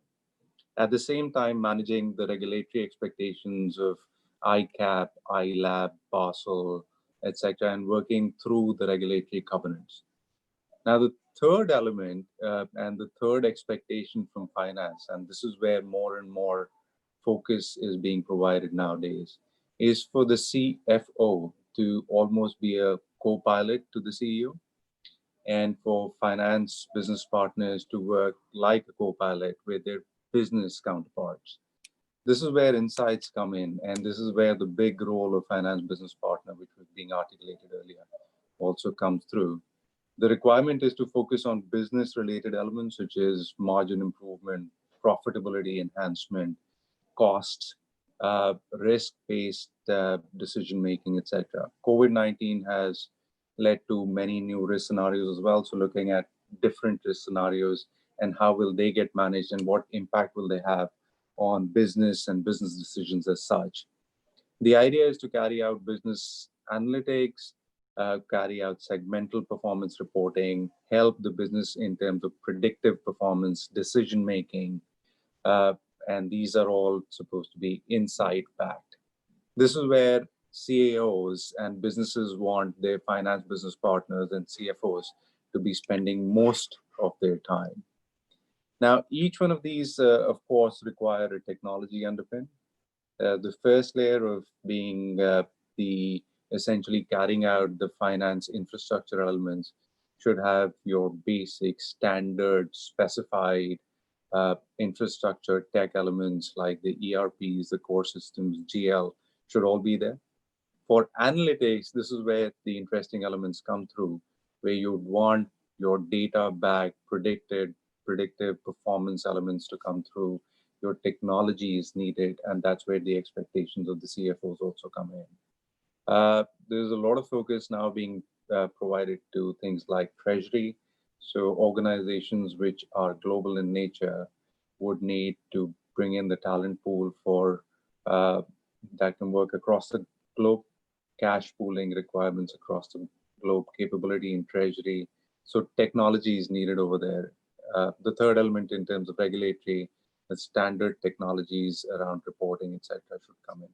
At the same time, managing the regulatory expectations of ICAP, ILAB, Basel, etc., and working through the regulatory covenants. Now, the third element and the third expectation from finance, and this is where more and more focus is being provided nowadays, is for the CFO to almost be a co-pilot to the CEO, and for finance business partners to work like a co-pilot with their business counterparts. This is where insights come in, and this is where the big role of finance business partner, which was being articulated earlier, also comes through. The requirement is to focus on business-related elements, such as margin improvement, profitability enhancement, costs, risk-based decision-making, etc. COVID-19 has led to many new risk scenarios as well. So looking at different risk scenarios and how will they get managed and what impact will they have on business and business decisions as such. The idea is to carry out business analytics, carry out segmental performance reporting, help the business in terms of predictive performance, decision-making, and these are all supposed to be insight-backed. This is where CAOs and businesses want their finance business partners and CFOs to be spending most of their time. Now, each one of these, of course, require a technology underpin. The first layer of being the essentially carrying out the finance infrastructure elements should have your basic standard specified infrastructure tech elements like the ERPs, the core systems, GL should all be there. For analytics, this is where the interesting elements come through, where you'd want your data back predictive performance elements to come through. Your technology is needed, and that's where the expectations of the CFOs also come in. There's a lot of focus now being provided to things like treasury. So organizations which are global in nature would need to bring in the talent pool for that can work across the globe, cash pooling requirements across the globe, capability in treasury. So technology is needed over there. The third element in terms of regulatory, the standard technologies around reporting, etc., should come in.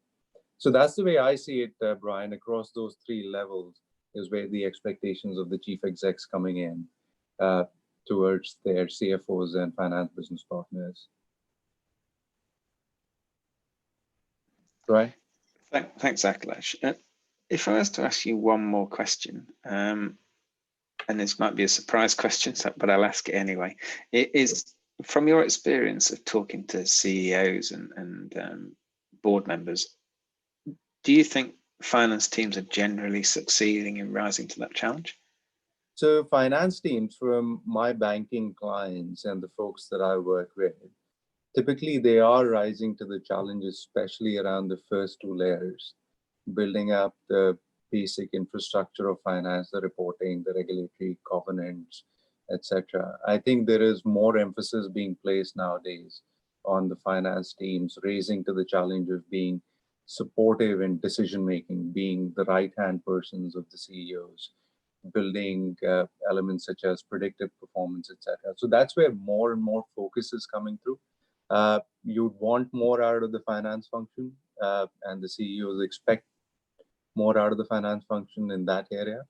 So that's the way I see it, Brian, across those three levels is where the expectations of the chief execs coming in towards their CFOs and finance business partners. Right? Thanks, Akhilesh. If I was to ask you one more question, and this might be a surprise question, but I'll ask it anyway. It is, from your experience of talking to CEOs and board members, do you think finance teams are generally succeeding in rising to that challenge? So finance teams from my banking clients and the folks that I work with, typically they are rising to the challenge, especially around the first two layers, building up the basic infrastructure of finance, the reporting, the regulatory covenants, etc. I think there is more emphasis being placed nowadays on the finance teams, raising to the challenge of being supportive in decision making, being the right hand persons of the CEOs, building elements such as predictive performance, etc. So that's where more and more focus is coming through. You'd want more out of the finance function, and the CEOs expect more out of the finance function in that area.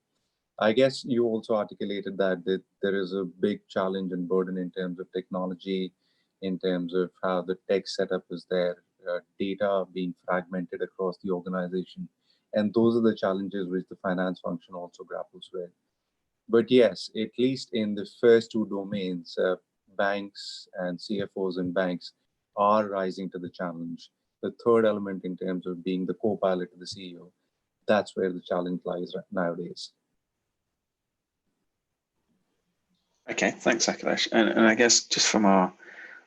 I guess you also articulated that there is a big challenge and burden in terms of technology, in terms of how the tech setup is there, data being fragmented across the organization. And those are the challenges which the finance function also grapples with. But yes, at least in the first two domains, banks and CFOs and banks are rising to the challenge. The third element in terms of being the co-pilot to the CEO, that's where the challenge lies nowadays. Okay, thanks, Akhilesh. And I guess just from our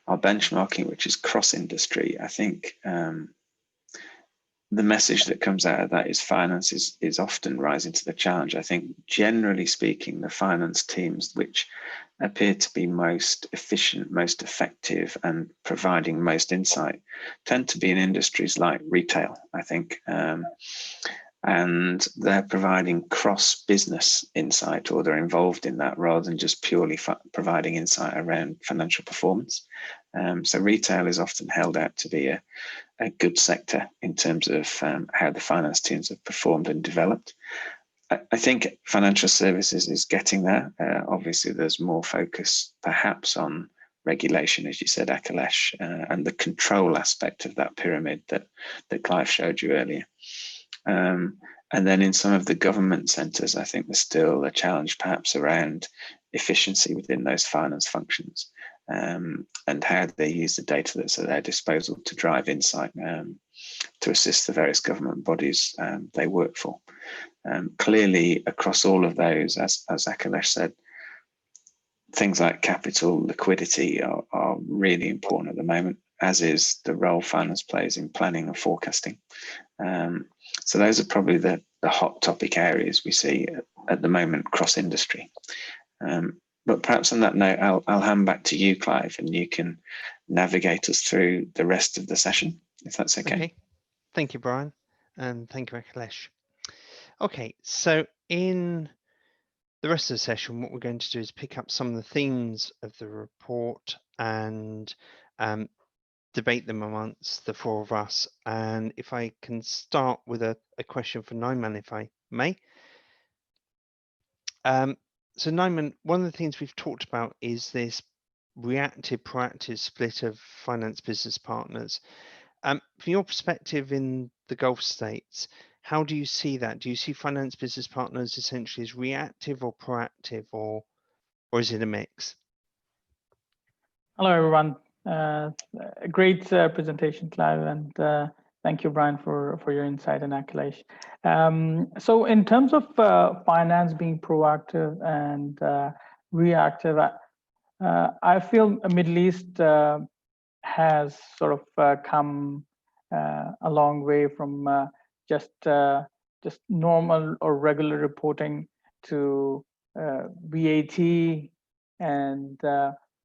benchmarking, which is cross-industry, I think the message that comes out of that is finance is often rising to the challenge. I think generally speaking, the finance teams which appear to be most efficient, most effective, and providing most insight tend to be in industries like retail, I think. And they're providing cross-business insight, or they're involved in that rather than just purely providing insight around financial performance. So retail is often held out to be a good sector in terms of how the finance teams have performed and developed. I think financial services is getting there. Obviously, there's more focus perhaps on regulation, as you said, Akhilesh, and the control aspect of that pyramid that Clive showed you earlier. And then in some of the government centres, I think there's still a challenge perhaps around efficiency within those finance functions, and how they use the data that's at their disposal to drive insight to assist the various government bodies they work for. Clearly, across all of those, as Akhilesh said, things like capital liquidity are really important at the moment, as is the role finance plays in planning and forecasting. So those are probably the hot topic areas we see at the moment cross industry. But perhaps on that note, I'll hand back to you, Clive, and you can navigate us through the rest of the session, if that's okay. Okay. Thank you, Brian, and thank you, Akhilesh. Okay, so in the rest of the session, what we're going to do is pick up some of the themes of the report and debate them amongst the four of us. And if I can start with a question for Naiman, if I may. So Naiman, one of the things we've talked about is this reactive, proactive split of finance business partners. From your perspective in the Gulf states, how do you see that? Do you see finance business partners essentially as reactive or proactive, or is it a mix? Hello, everyone. Great presentation, Clive, and thank you, Brian, for your insight and Akhilesh. So in terms of finance being proactive and reactive, I feel Middle East has sort of come a long way from just normal or regular reporting to VAT, and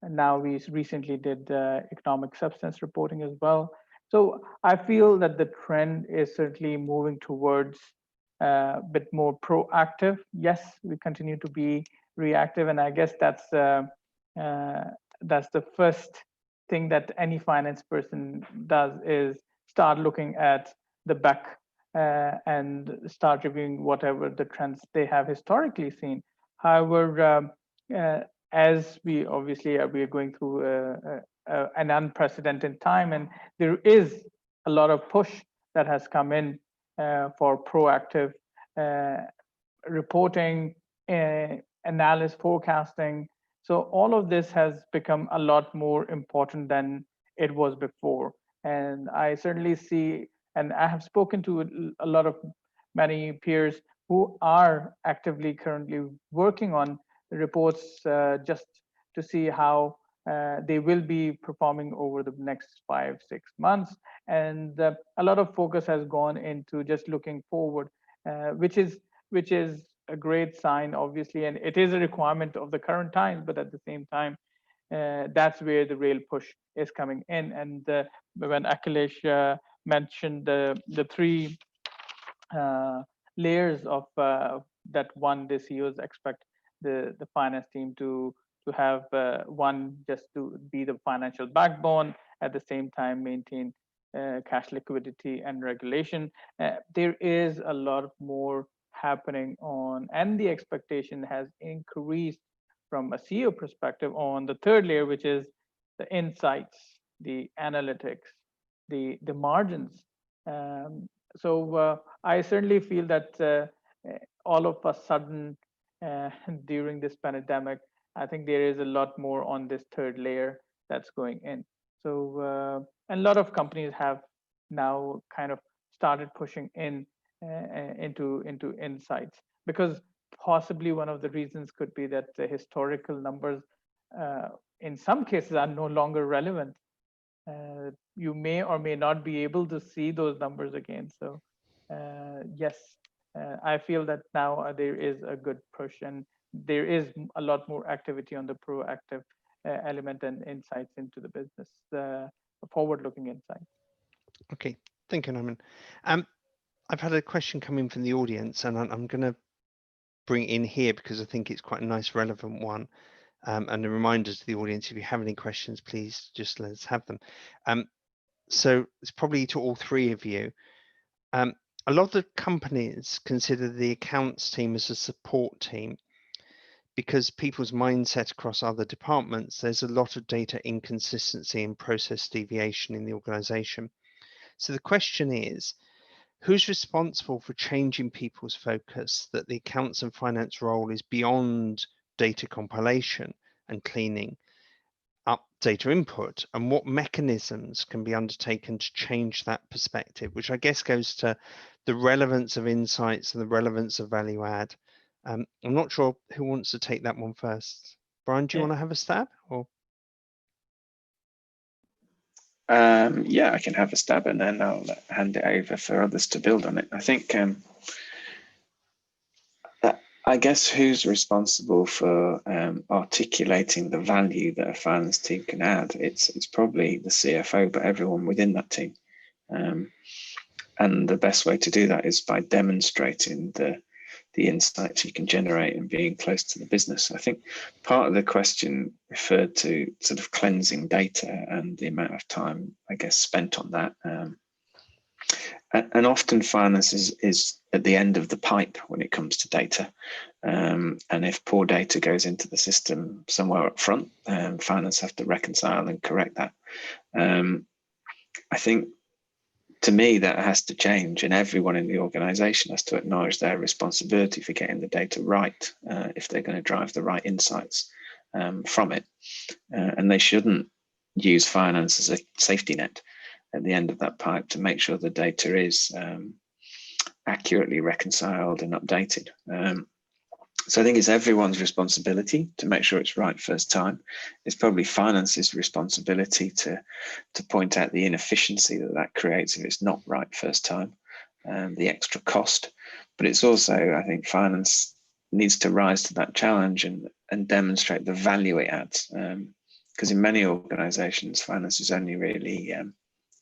now we recently did economic substance reporting as well. So I feel that the trend is certainly moving towards a bit more proactive. Yes, we continue to be reactive, and I guess that's the first thing that any finance person does, is start looking at the back and start reviewing whatever the trends they have historically seen. However, as we obviously we are going through an unprecedented time, and there is a lot of push that has come in for proactive reporting, analysis, forecasting. So all of this has become a lot more important than it was before. And I certainly see, and I have spoken to a lot of many peers who are actively currently working on reports just to see how they will be performing over the next 5-6 months. And a lot of focus has gone into just looking forward, which is a great sign, obviously, and it is a requirement of the current times. But at the same time, that's where the real push is coming in. And when Akhilesh mentioned the three layers of that one, the CEOs expect the finance team to have one, just to be the financial backbone, at the same time maintain cash liquidity and regulation. There is a lot more happening on, and the expectation has increased from a CEO perspective on the third layer, which is the insights, the analytics, the margins. So I certainly feel that all of a sudden during this pandemic, I think there is a lot more on this third layer that's going in. So and a lot of companies have now kind of started pushing in into insights, because possibly one of the reasons could be that the historical numbers in some cases are no longer relevant. You may or may not be able to see those numbers again. So yes, I feel that now there is a good push, and there is a lot more activity on the proactive element and insights into the business, forward-looking insights. Okay, thank you, Norman. I've had a question come in from the audience, and I'm going to bring it in here because I think it's quite a nice, relevant one. And a reminder to the audience, if you have any questions, please just let's have them. So it's probably to all three of you. A lot of companies consider the accounts team as a support team because people's mindset across other departments, there's a lot of data inconsistency and process deviation in the organization. So the question is, who's responsible for changing people's focus that the accounts and finance role is beyond data compilation and cleaning up data input, and what mechanisms can be undertaken to change that perspective, which I guess goes to the relevance of insights and the relevance of value add. I'm not sure who wants to take that one first. Brian, do you want to have a stab? Or yeah, I can have a stab, and then I'll hand it over for others to build on it. I think I guess who's responsible for articulating the value that a finance team can add? It's probably the CFO, but everyone within that team. And the best way to do that is by demonstrating the insights you can generate and being close to the business. I think part of the question referred to sort of cleansing data and the amount of time, I guess, spent on that. And often finance is at the end of the pipe when it comes to data. And if poor data goes into the system somewhere up front, finance have to reconcile and correct that. I think, to me, that has to change, and everyone in the organization has to acknowledge their responsibility for getting the data right if they're going to drive the right insights from it. And they shouldn't use finance as a safety net at the end of that pipe to make sure the data is accurately reconciled and updated. So I think it's everyone's responsibility to make sure it's right first time. It's probably finance's responsibility to point out the inefficiency that creates if it's not right first time, the extra cost. But it's also, I think, finance needs to rise to that challenge and demonstrate the value it adds. Because in many organizations, finance is only really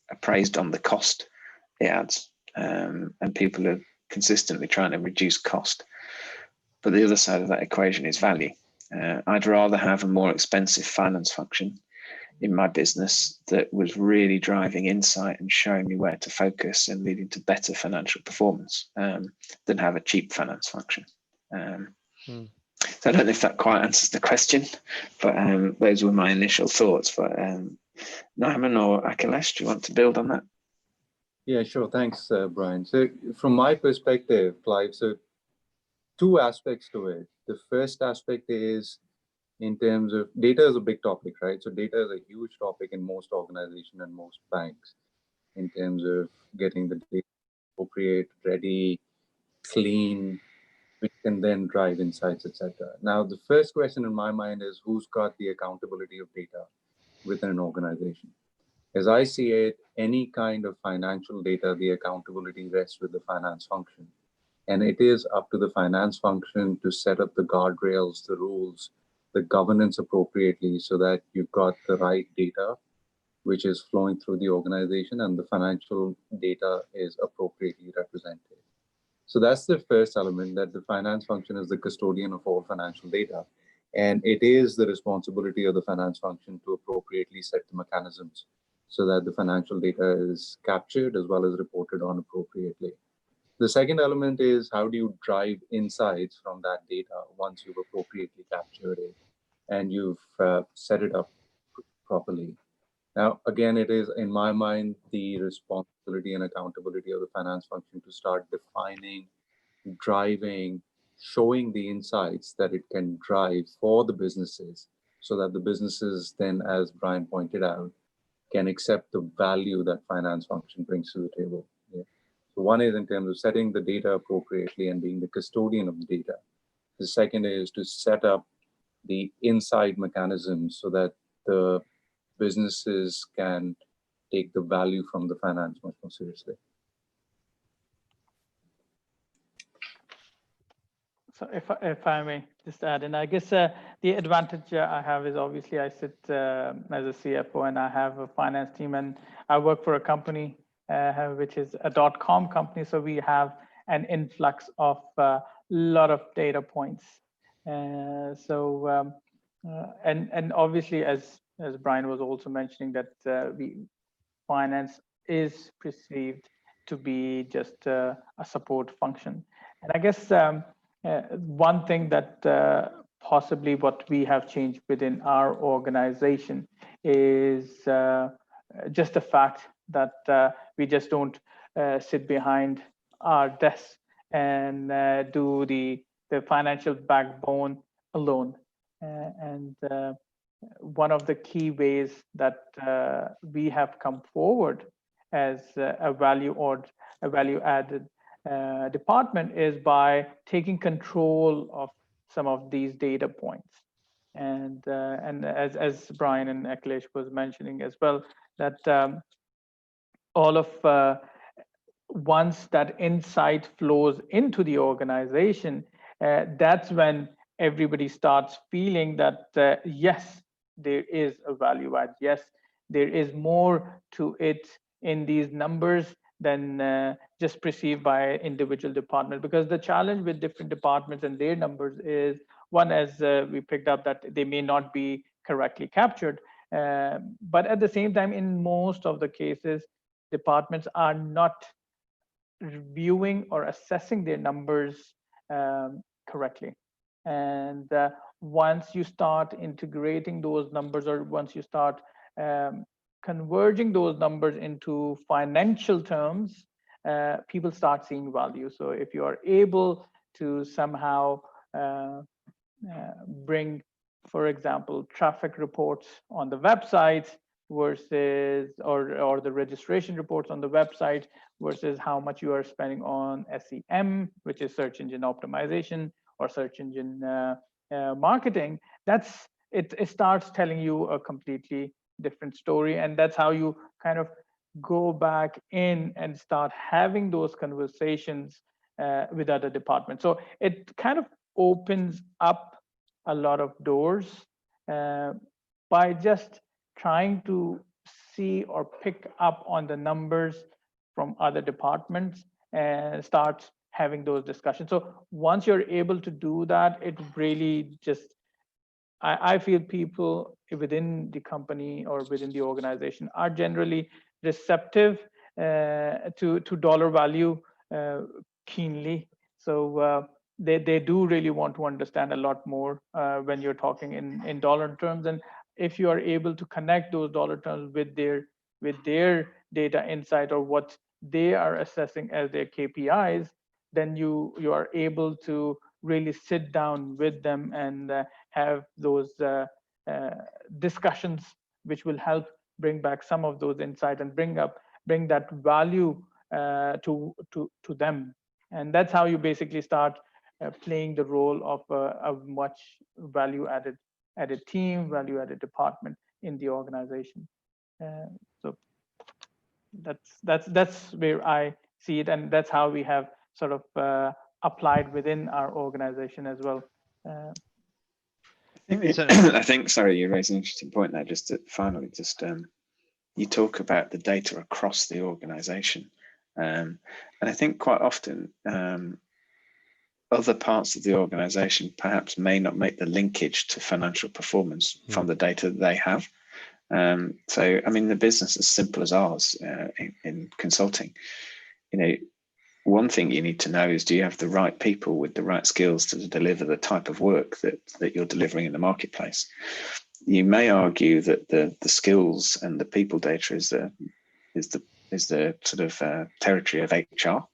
appraised on the cost it adds. And people are consistently trying to reduce cost. But the other side of that equation is value. I'd rather have a more expensive finance function in my business that was really driving insight and showing me where to focus and leading to better financial performance than have a cheap finance function. So I don't know if that quite answers the question, but those were my initial thoughts. But Naiman or Akhilesh, do you want to build on that? Yeah, sure. Thanks, Brian. So from my perspective, Clive, so two aspects to it. The first aspect is in terms of data is a big topic, right? So data is a huge topic in most organizations and most banks in terms of getting the data appropriate, ready, clean, which can then drive insights, etc. Now, the first question in my mind is who's got the accountability of data within an organization? As I see it, any kind of financial data, the accountability rests with the finance function. And it is up to the finance function to set up the guardrails, the rules, the governance appropriately so that you've got the right data which is flowing through the organization and the financial data is appropriately represented. So that's the first element, that the finance function is the custodian of all financial data. And it is the responsibility of the finance function to appropriately set the mechanisms so that the financial data is captured as well as reported on appropriately. The second element is how do you drive insights from that data once you've appropriately captured it and you've set it up properly. Now, again, it is, in my mind, the responsibility and accountability of the finance function to start defining, driving, showing the insights that it can drive for the businesses so that the businesses then, as Brian pointed out, can accept the value that finance function brings to the table. Yeah. So one is in terms of setting the data appropriately and being the custodian of the data. The second is to set up the inside mechanisms so that the businesses can take the value from the finance much more seriously. So if I may just add, and I guess the advantage I have is obviously I sit as a CFO and I have a finance team and I work for a company which is a .com company. So we have an influx of a lot of data points. And obviously as Brian was also mentioning that finance is perceived to be just a support function. And I guess one thing that possibly what we have changed within our organization is just the fact that we just don't sit behind our desks and do the financial backbone alone. One of the key ways that we have come forward as a value-added department is by taking control of some of these data points. And as Brian and Akhilesh was mentioning as well, that all of once that insight flows into the organization, that's when everybody starts feeling that yes, there is a value add. Yes, there is more to it in these numbers than just perceived by individual department. Because the challenge with different departments and their numbers is, one, as we picked up, that they may not be correctly captured. But at the same time, in most of the cases, departments are not reviewing or assessing their numbers correctly. And once you start integrating those numbers, or once you start converging those numbers into financial terms, people start seeing value. So if you are able to somehow bring, for example, traffic reports on the website versus, or the registration reports on the website versus how much you are spending on SEM, which is search engine optimization, or search engine marketing, it starts telling you a completely different story. And that's how you kind of go back in and start having those conversations with other departments. So it kind of opens up a lot of doors by just trying to see or pick up on the numbers from other departments and start having those discussions. So once you're able to do that, it really just, I feel people within the company or within the organization are generally receptive to dollar value keenly. So they do really want to understand a lot more when you're talking in dollar terms. And if you are able to connect those dollar terms with their data insight or what they are assessing as their KPIs, then you are able to really sit down with them and have those discussions, which will help bring back some of those insights and bring that value to them. And that's how you basically start playing the role of a much value-added team, value-added department in the organization. So that's where I see it, and that's how we have sort of applied within our organization as well. I think, sorry, you raised an interesting point there. Just to finally, you talk about the data across the organisation, and I think quite often other parts of the organisation perhaps may not make the linkage to financial performance from the data that they have. So, I mean, the business as simple as ours in consulting, one thing you need to know is, do you have the right people with the right skills to deliver the type of work that you're delivering in the marketplace? You may argue that the skills and the people data is the sort of territory of HR.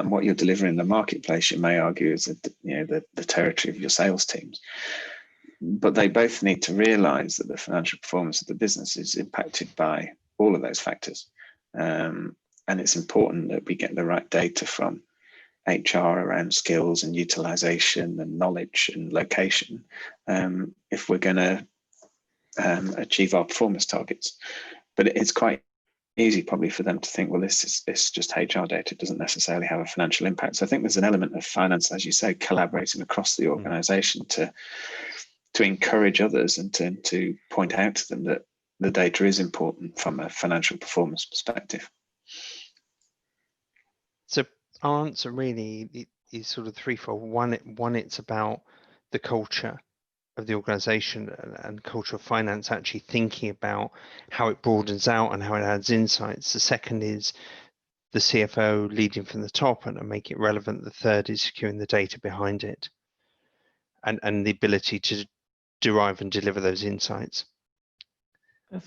What you're delivering in the marketplace, you may argue, is the territory of your sales teams. But they both need to realise that the financial performance of the business is impacted by all of those factors. And it's important that we get the right data from HR around skills and utilisation and knowledge and location if we're going to achieve our performance targets. But it's quite easy probably for them to think, well, this is just HR data. It doesn't necessarily have a financial impact. So I think there's an element of finance, as you say, collaborating across the organisation to encourage others and to point out to them that the data is important from a financial performance perspective. So our answer really is sort of threefold. One, it's about the culture of the organization and culture of finance, actually thinking about how it broadens out and how it adds insights. The second is the CFO leading from the top and make it relevant. The third is securing the data behind it and the ability to derive and deliver those insights.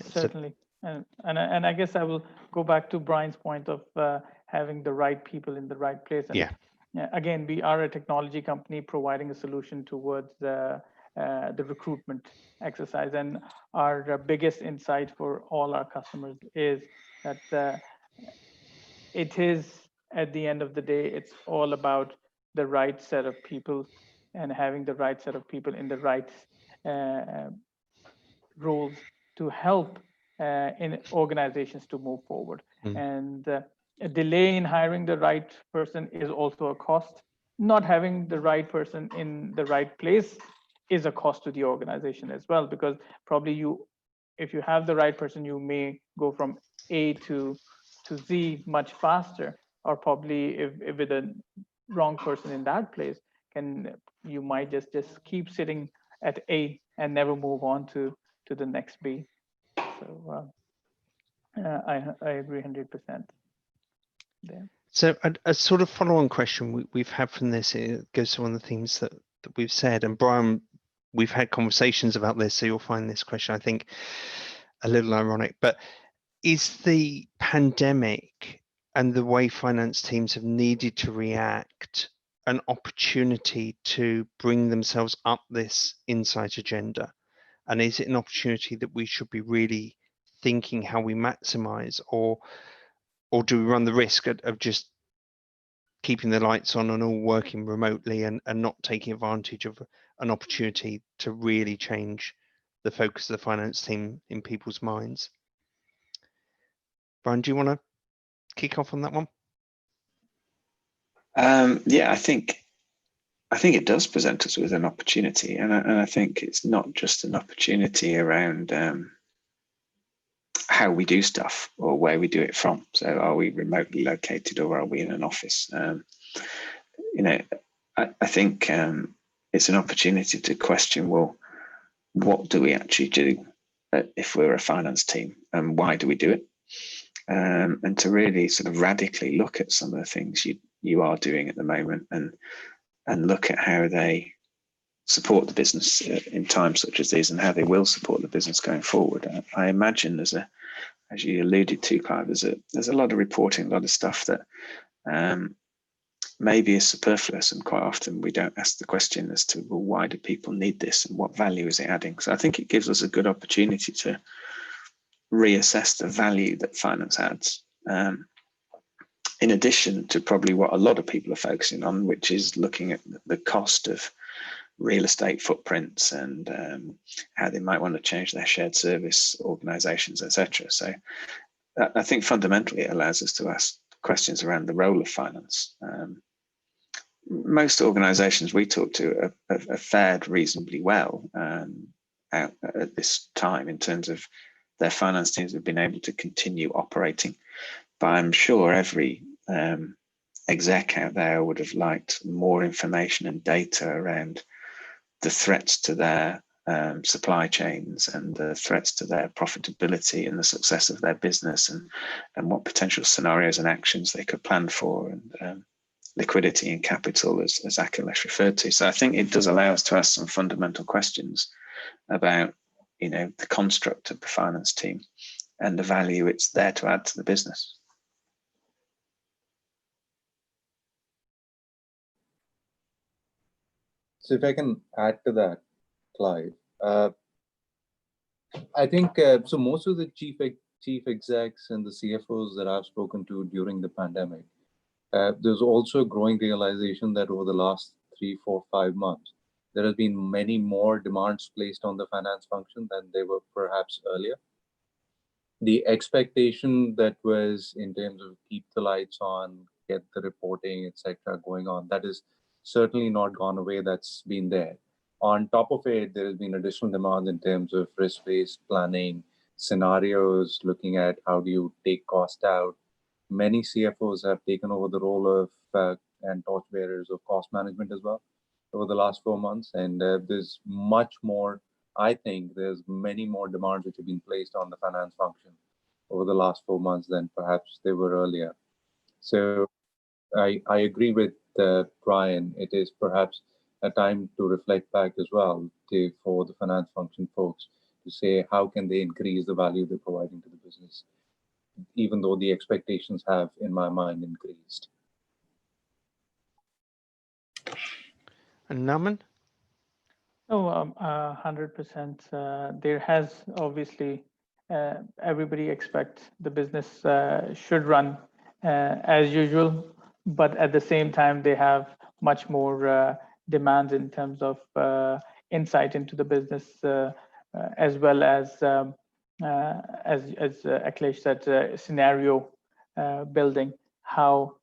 Certainly. And I guess I will go back to Brian's point of having the right people in the right place. And again, we are a technology company providing a solution towards the recruitment exercise. And our biggest insight for all our customers is that it is, at the end of the day, it's all about the right set of people and having the right set of people in the right roles to help in organizations to move forward. And a delay in hiring the right person is also a cost. Not having the right person in the right place is a cost to the organization as well, because probably if you have the right person, you may go from A to Z much faster, or probably if with the wrong person in that place, you might just keep sitting at A and never move on to the next B. So I agree 100% there. So a sort of follow-on question we've had from this, it goes to one of the things that we've said, and Brian, we've had conversations about this, so you'll find this question, I think, a little ironic, but is the pandemic and the way finance teams have needed to react an opportunity to bring themselves up this insight agenda? And is it an opportunity that we should be really thinking how we maximize, or do we run the risk of just keeping the lights on and all working remotely and not taking advantage of an opportunity to really change the focus of the finance team in people's minds? Brian, do you want to kick off on that one? Yeah, I think it does present us with an opportunity, and I think it's not just an opportunity around how we do stuff or where we do it from. So, are we remotely located or are we in an office? I think it's an opportunity to question, well, what do we actually do if we're a finance team, and why do we do it? And to really sort of radically look at some of the things you are doing at the moment and look at how they support the business in times such as these, and how they will support the business going forward. I imagine as you alluded to, Clive, there's a lot of reporting, a lot of stuff that maybe is superfluous, and quite often we don't ask the question as to, well, why do people need this and what value is it adding? So I think it gives us a good opportunity to reassess the value that finance adds, in addition to probably what a lot of people are focusing on, which is looking at the cost of real estate footprints and how they might want to change their shared service organizations, etc. So I think fundamentally it allows us to ask questions around the role of finance. most organisations we talk to have fared reasonably well at this time in terms of their finance teams have been able to continue operating. But I'm sure every exec out there would have liked more information and data around the threats to their supply chains and the threats to their profitability and the success of their business, and what potential scenarios and actions they could plan for, and liquidity and capital, as Akhilesh referred to. So I think it does allow us to ask some fundamental questions about, the construct of the finance team and the value it's there to add to the business. So if I can add to that, Clive, I think so. Most of the chief execs and the CFOs that I've spoken to during the pandemic, there's also a growing realization that over the last 3, 4, 5 months, there has been many more demands placed on the finance function than they were perhaps earlier. The expectation that was in terms of keep the lights on, get the reporting, etc., going on, that is certainly not gone away. That's been there. On top of it, there has been additional demand in terms of risk-based planning, scenarios, looking at how do you take cost out. Many CFOs have taken over the role of and torchbearers of cost management as well over the last 4 months. And there's much more, I think there's many more demands which have been placed on the finance function over the last 4 months than perhaps they were earlier. So I agree with Brian. It is perhaps a time to reflect back as well for the finance function folks to say how can they increase the value they're providing to the business, even though the expectations have, in my mind, increased. And Naman? Oh, 100%. There has obviously, everybody expects the business should run as usual, but at the same time, they have much more demands in terms of insight into the business, as well as Akhilesh said, scenario building. How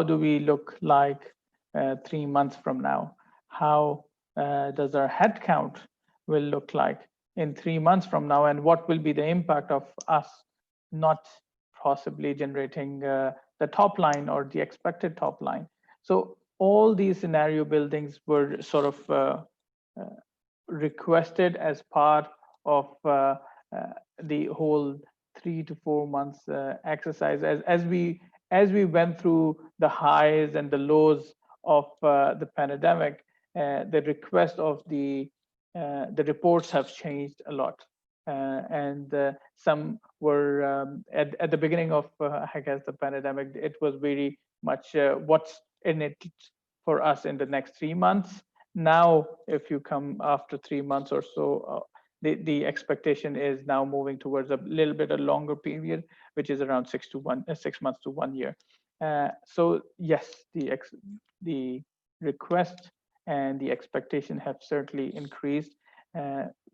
do we look like 3 months from now? How does our headcount will look like in 3 months from now, and what will be the impact of us not possibly generating the top line or the expected top line? So all these scenario buildings were sort of requested as part of the whole 3 to 4 months exercise as we went through the highs and the lows of the pandemic. The request of the reports have changed a lot, and some were at the beginning of I guess the pandemic. It was very much what's in it for us in the next 3 months. Now, if you come after 3 months or so, the expectation is now moving towards a little bit a longer period, which is around 6 months to 1 year. So yes, the request and the expectation have certainly increased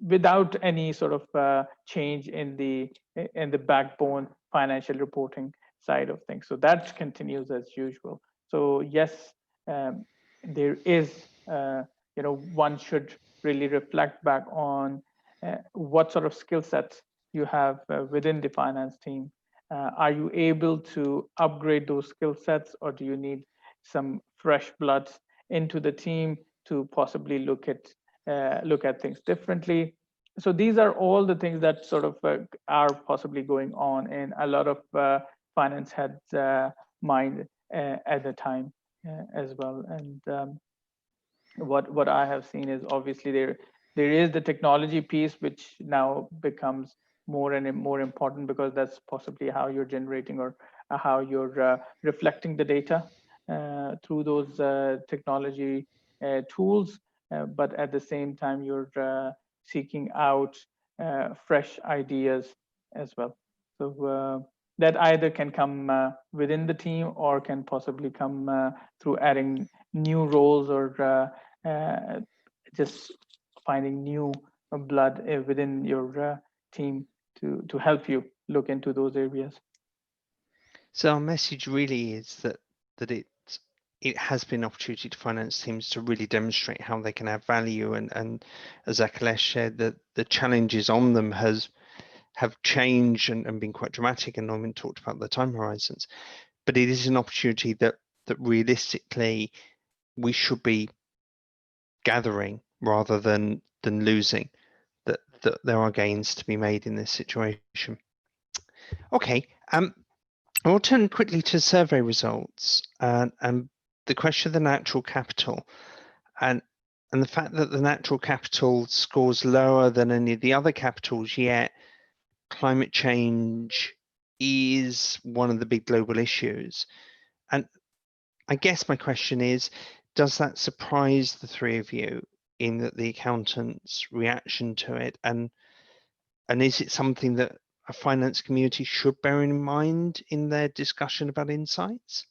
without any sort of change in the backbone financial reporting side of things. So that continues as usual. So yes, there is, one should really reflect back on what sort of skill sets you have within the finance team. Are you able to upgrade those skill sets, or do you need some fresh blood into the team to possibly look at things differently? So these are all the things that sort of are possibly going on in a lot of finance heads' mind at the time as well. And what I have seen is obviously there is the technology piece, which now becomes more and more important, because that's possibly how you're generating or how you're reflecting the data through those technology tools. But at the same time, you're seeking out fresh ideas as well. So that either can come within the team or can possibly come through adding new roles or just finding new blood within your team to help you look into those areas. So our message really is that it has been an opportunity to finance teams to really demonstrate how they can add value. And as Akhilesh said, that the challenges on them have changed and been quite dramatic, and Norman talked about the time horizons. But it is an opportunity that realistically we should be gathering rather than losing, that there are gains to be made in this situation. Okay, I'll turn quickly to survey results and the question of the natural capital and the fact that the natural capital scores lower than any of the other capitals, yet climate change is one of the big global issues. And I guess my question is, does that surprise the three of you in that the accountant's reaction to it? And is it something that a finance community should bear in mind in their discussion about insights?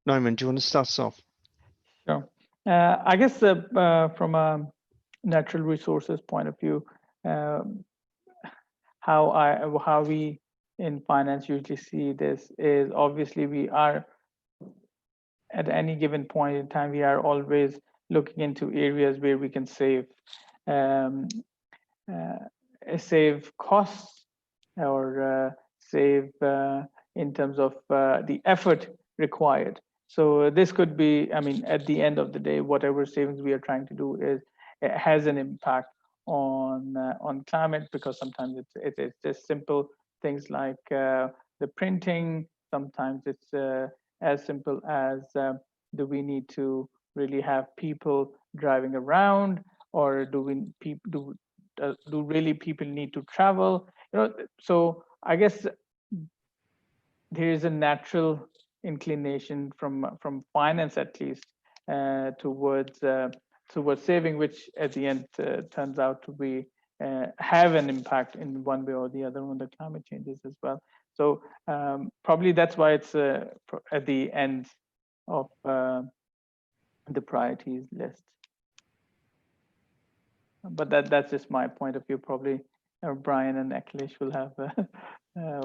Neumann, do you want to start us off? Sure. I guess from a natural resources point of view, how we in finance usually see this is obviously we are at any given point in time, we are always looking into areas where we can save costs or save in terms of the effort required. So this could be, I mean, at the end of the day, whatever savings we are trying to do is it has an impact on climate, because sometimes it's just simple things like the printing. Sometimes it's as simple as do we need to really have people driving around, or do really people need to travel? So I guess there is a natural inclination from finance, at least, towards saving, which at the end turns out to be have an impact in one way or the other on the climate changes as well. So probably that's why it's at the end of the priorities list. But that's just my point of view. Probably Brian and Akhilesh will have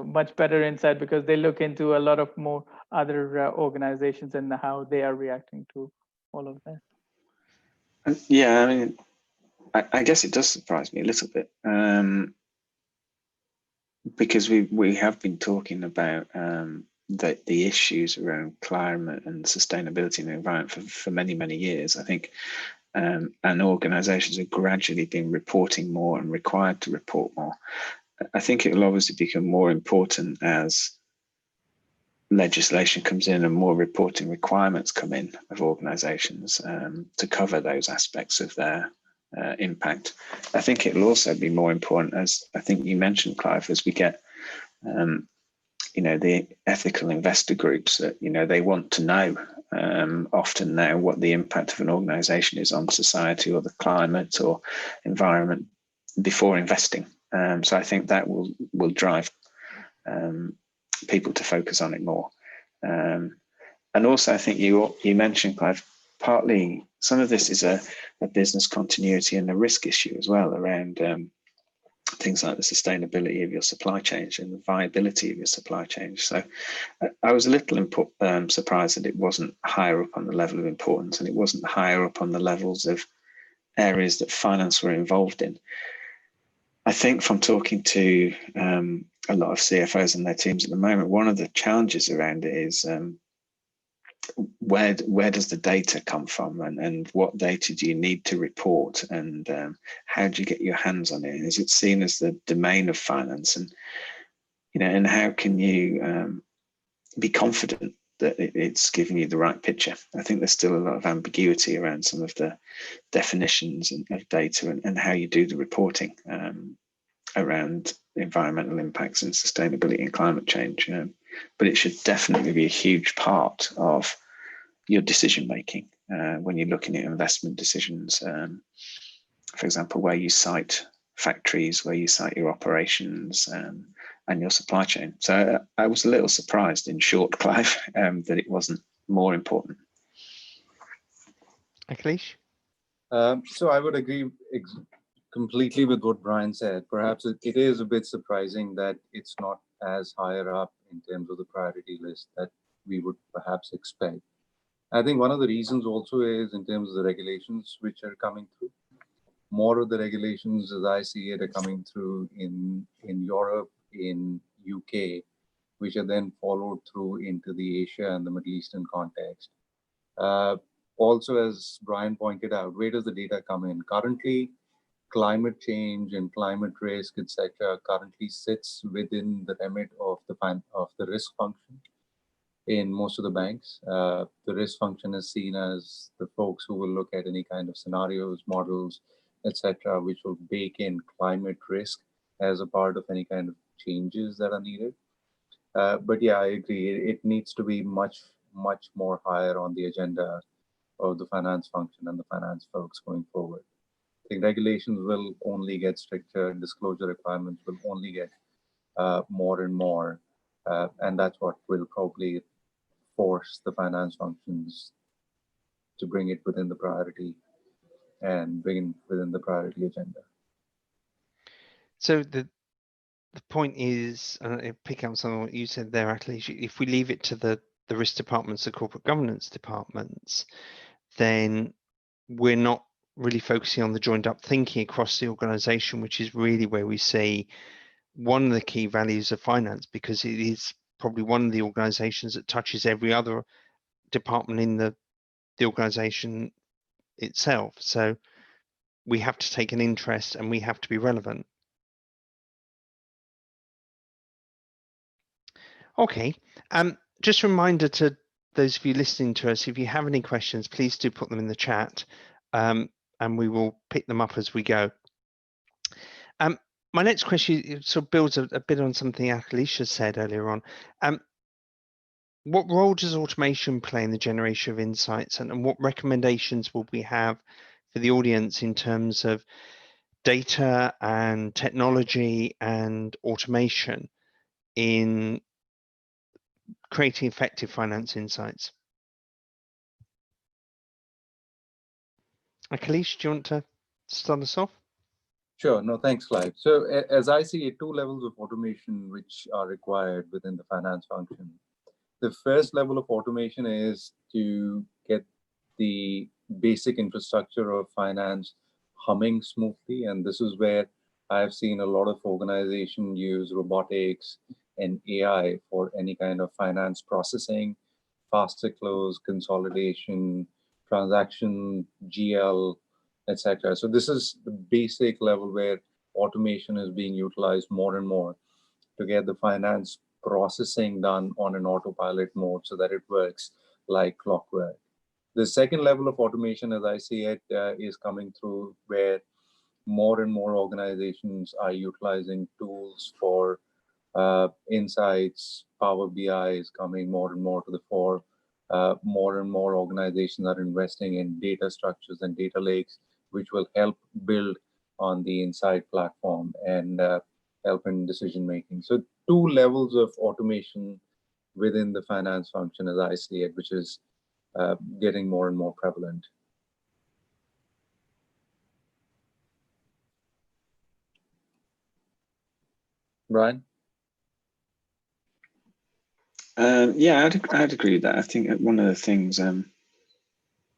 much better insight, because they look into a lot of more other organizations and how they are reacting to all of that. Yeah, I mean, I guess it does surprise me a little bit, because we have been talking about the issues around climate and sustainability in the environment for many years. I think, and organisations are gradually been reporting more and required to report more. I think it will obviously become more important as legislation comes in and more reporting requirements come in of organisations to cover those aspects of their impact. I think it will also be more important, as I think you mentioned, Clive, as we get the ethical investor groups that they want to know often now what the impact of an organisation is on society or the climate or environment before investing. So I think that will drive people to focus on it more. And also, I think you mentioned, Clive, partly some of this is a business continuity and a risk issue as well around things like the sustainability of your supply chain and the viability of your supply chain. So I was a little surprised that it wasn't higher up on the level of importance, and it wasn't higher up on the levels of areas that finance were involved in. I think from talking to a lot of CFOs and their teams at the moment, one of the challenges around it is where does the data come from, and what data do you need to report, and how do you get your hands on it? Is it seen as the domain of finance, and and how can you be confident that it's giving you the right picture? I think there's still a lot of ambiguity around some of the definitions of data and how you do the reporting around environmental impacts and sustainability and climate change. But it should definitely be a huge part of your decision making when you're looking at investment decisions. For example, where you site factories, where you site your operations and your supply chain. So I was a little surprised, in short, Clive, that it wasn't more important. Akhilesh? So I would agree completely with what Brian said. Perhaps it is a bit surprising that it's not as higher up in terms of the priority list that we would perhaps expect. I think one of the reasons also is in terms of the regulations which are coming through. More of the regulations, as I see it, are coming through in Europe, in UK, which are then followed through into the Asia and the Middle Eastern context. Also, as Brian pointed out, where does the data come in? Currently, climate change and climate risk, etc., currently sits within the remit of the risk function in most of the banks. The risk function is seen as the folks who will look at any kind of scenarios, models, etc., which will bake in climate risk as a part of any kind of changes that are needed. But yeah, I agree. It needs to be much more higher on the agenda of the finance function and the finance folks going forward. I think regulations will only get stricter, disclosure requirements will only get more and more, and that's what will probably force the finance functions to bring it within the priority and bring it within the priority agenda. So the point is, pick up some of what you said there, Akhilesh, if we leave it to the risk departments, the corporate governance departments, then we're not really focusing on the joined up thinking across the organization, which is really where we see one of the key values of finance, because it is probably one of the organizations that touches every other department in the organization itself. So we have to take an interest and we have to be relevant. Okay, just a reminder to those of you listening to us, if you have any questions, please do put them in the chat, and we will pick them up as we go. My next question sort of builds a bit on something Akhilesh said earlier on. What role does automation play in the generation of insights, and what recommendations will we have for the audience in terms of data and technology and automation in creating effective finance insights? Akhilesh, do you want to start us off? Sure. No, thanks, Clive. So as I see it, two levels of automation which are required within the finance function. The first level of automation is to get the basic infrastructure of finance humming smoothly. And this is where I've seen a lot of organizations use robotics and AI for any kind of finance processing, faster close, consolidation, transaction, GL, etc. So this is the basic level where automation is being utilized more and more to get the finance processing done on an autopilot mode so that it works like clockwork. The second level of automation, as I see it, is coming through where more and more organizations are utilizing tools for insights. Power BI is coming more and more to the fore. More and more organizations are investing in data structures and data lakes, which will help build on the Insight platform and help in decision making. So two levels of automation within the finance function, as I see it, which is getting more and more prevalent. Brian? Yeah, I'd agree with that. I think one of the things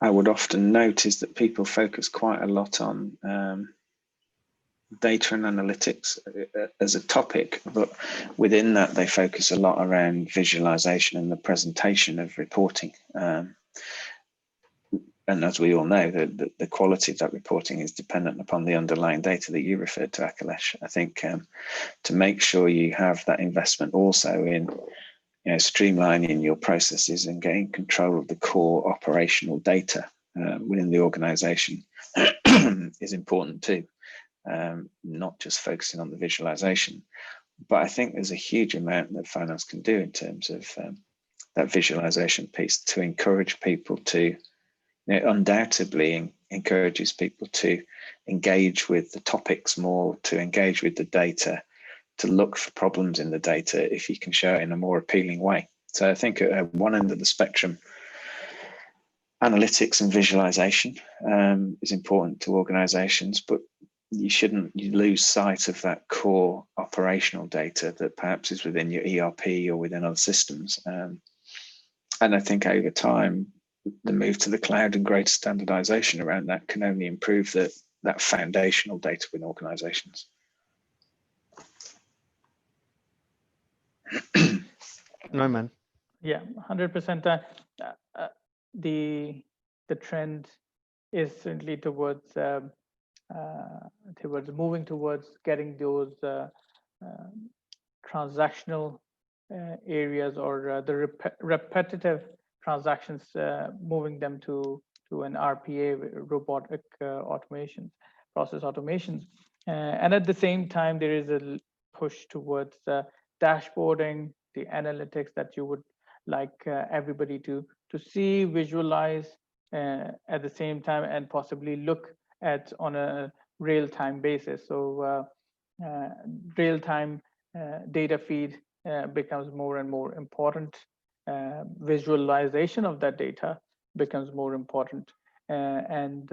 I would often note is that people focus quite a lot on data and analytics as a topic, but within that they focus a lot around visualization and the presentation of reporting. And as we all know, the quality of that reporting is dependent upon the underlying data that you referred to, Akhilesh. I think to make sure you have that investment also in streamlining your processes and getting control of the core operational data within the organization is important too. Not just focusing on the visualization, but I think there's a huge amount that finance can do in terms of that visualization piece to encourage people to, undoubtedly encourages people to engage with the topics more, to engage with the data, to look for problems in the data if you can show it in a more appealing way. So I think at one end of the spectrum, analytics and visualization is important to organizations, but you shouldn't lose sight of that core operational data that perhaps is within your ERP or within other systems. And I think over time, the move to the cloud and greater standardization around that can only improve that foundational data within organizations. No, man. Yeah, 100%. The trend is certainly towards moving towards getting those transactional areas or the repetitive transactions, moving them to an RPA, robotic automations, process automations, and at the same time there is a push towards dashboarding, the analytics that you would like everybody to see, visualize at the same time, and possibly look at on a real-time basis. So real-time data feed becomes more and more important. Visualization of that data becomes more important, and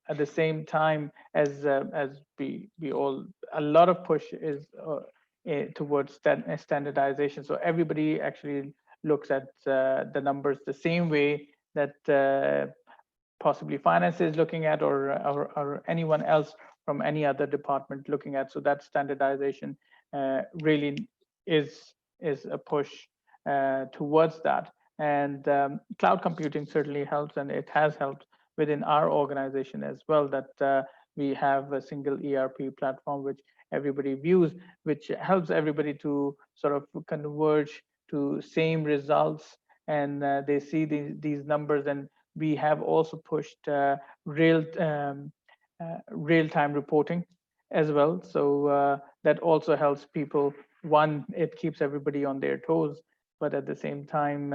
at the same time, as we all, a lot of push is towards standardization. So everybody actually looks at the numbers the same way that possibly finance is looking at, or anyone else from any other department looking at. So that standardization really is a push towards that. And cloud computing certainly helps, and it has helped within our organization as well, that we have a single ERP platform which everybody views, which helps everybody to sort of converge to same results, and they see these numbers. And we have also pushed real-time reporting as well. So that also helps people. One, it keeps everybody on their toes, but at the same time,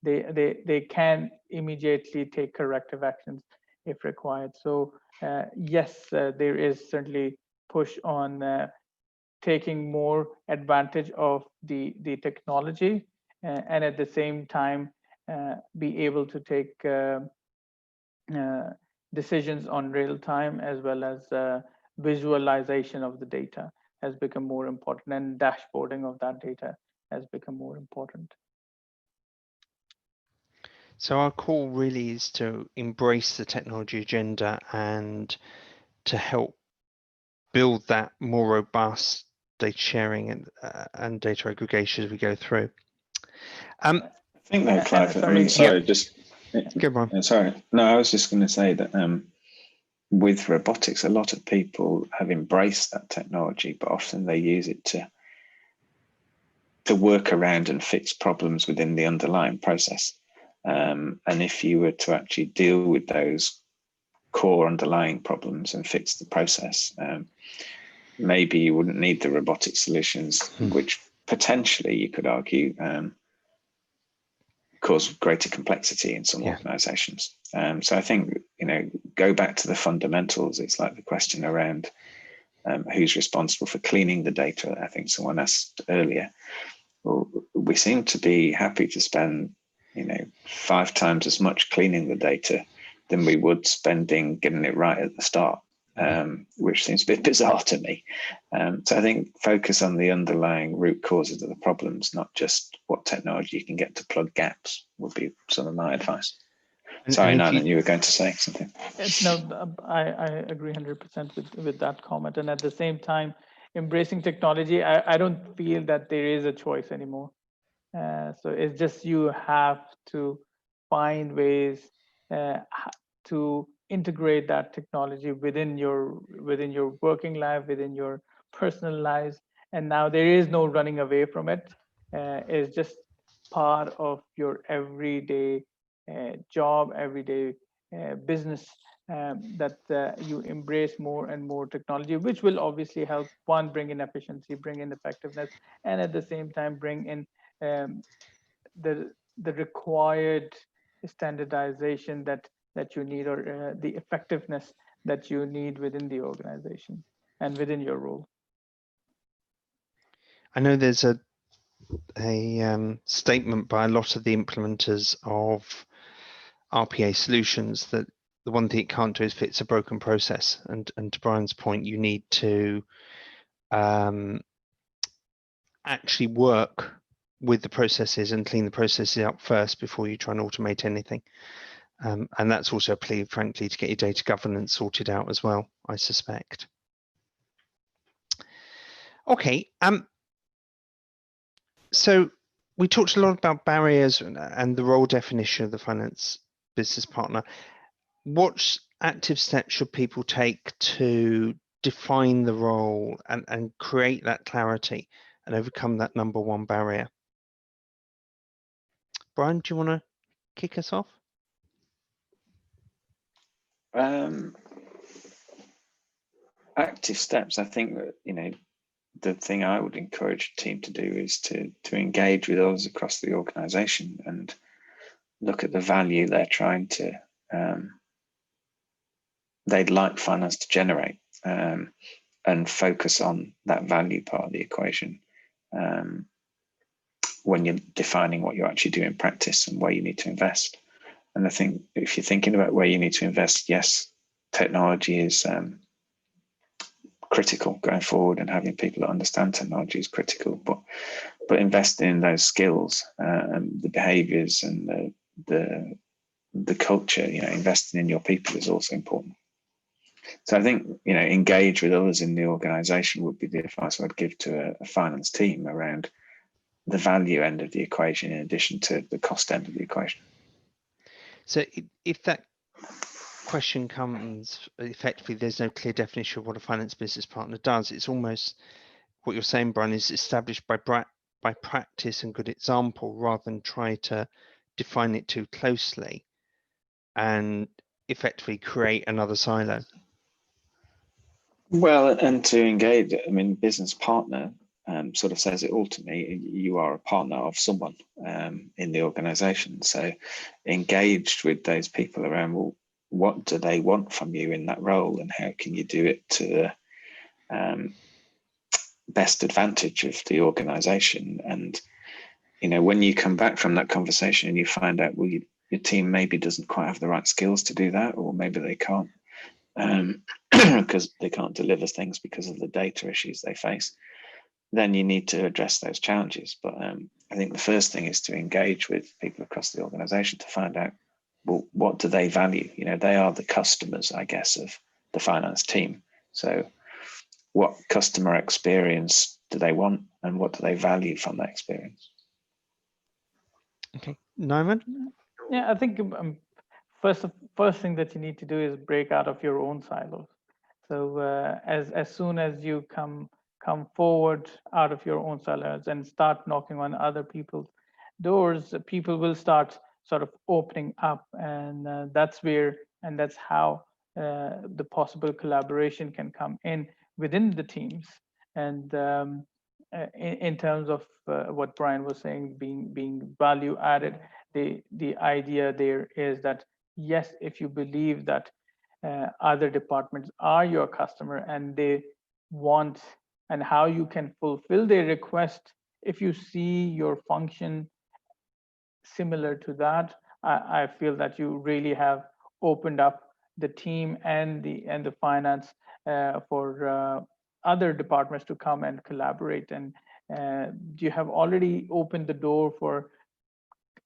they can immediately take corrective actions if required. So yes, there is certainly push on taking more advantage of the technology, and at the same time be able to take decisions on real time, as well as visualization of the data has become more important, and dashboarding of that data has become more important. So our call really is to embrace the technology agenda and to help build that more robust data sharing and data aggregation as we go through. I think that, Clive, I mean, sorry, just good one. Sorry, no, I was just going to say that with robotics, a lot of people have embraced that technology, but often they use it to work around and fix problems within the underlying process. And if you were to actually deal with those core underlying problems and fix the process, maybe you wouldn't need the robotic solutions, which potentially you could argue cause greater complexity in some organizations. So I think, go back to the fundamentals. It's like the question around who's responsible for cleaning the data. I think someone asked earlier. Well, we seem to be happy to spend 5 times as much cleaning the data than we would spending getting it right at the start, which seems a bit bizarre to me. So I think focus on the underlying root causes of the problems, not just what technology you can get to plug gaps, would be some of my advice. Sorry, Nalan, you were going to say something. No, I agree 100% with that comment. And at the same time, embracing technology, I don't feel that there is a choice anymore. So it's just you have to find ways to integrate that technology within your working life, within your personal lives. And now there is no running away from it. It's just part of your everyday job, everyday business, that you embrace more and more technology, which will obviously help, one, bring in efficiency, bring in effectiveness, and at the same time bring in the required standardization that you need, or the effectiveness that you need within the organization and within your role. I know there's a statement by a lot of the implementers of RPA solutions that the one thing it can't do is fix a broken process. And to Brian's point, you need to actually work with the processes and clean the processes up first before you try and automate anything. And that's also a plea, frankly, to get your data governance sorted out as well, I suspect. Okay, so we talked a lot about barriers and the role definition of the finance business partner. What active steps should people take to define the role and create that clarity and overcome that number one barrier? Brian, do you want to kick us off? Active steps, I think that, the thing I would encourage a team to do is to engage with others across the organization and look at the value they're trying to, they'd like finance to generate, and focus on that value part of the equation when you're defining what you actually do in practice and where you need to invest. And I think if you're thinking about where you need to invest, yes, technology is critical going forward, and having people that understand technology is critical, but investing in those skills and the behaviors and the culture, investing in your people is also important. So I think, engage with others in the organization would be the advice I'd give to a finance team around the value end of the equation in addition to the cost end of the equation. So if that question comes, effectively, there's no clear definition of what a finance business partner does. It's almost what you're saying, Brian, is established by practice and good example, rather than try to define it too closely and effectively create another silo. Well, and to engage, business partner sort of says it all to me. You are a partner of someone in the organization. So engaged with those people around, well, what do they want from you in that role, and how can you do it to the best advantage of the organization? And, when you come back from that conversation and you find out, well, your team maybe doesn't quite have the right skills to do that, or maybe they can't, because they can't deliver things because of the data issues they face, then you need to address those challenges. But I think the first thing is to engage with people across the organization to find out, well, what do they value? They are the customers, I guess, of the finance team. So what customer experience do they want, and what do they value from that experience? Okay, Nyman? Yeah, I think first thing that you need to do is break out of your own silos. So as soon as you come forward out of your own silos and start knocking on other people's doors, people will start sort of opening up, and that's how the possible collaboration can come in within the teams. And in terms of what Brian was saying, being value added, the idea there is that, yes, if you believe that other departments are your customer and they want, and how you can fulfill their request, if you see your function similar to that, I feel that you really have opened up the team and the finance for other departments to come and collaborate. And you have already opened the door for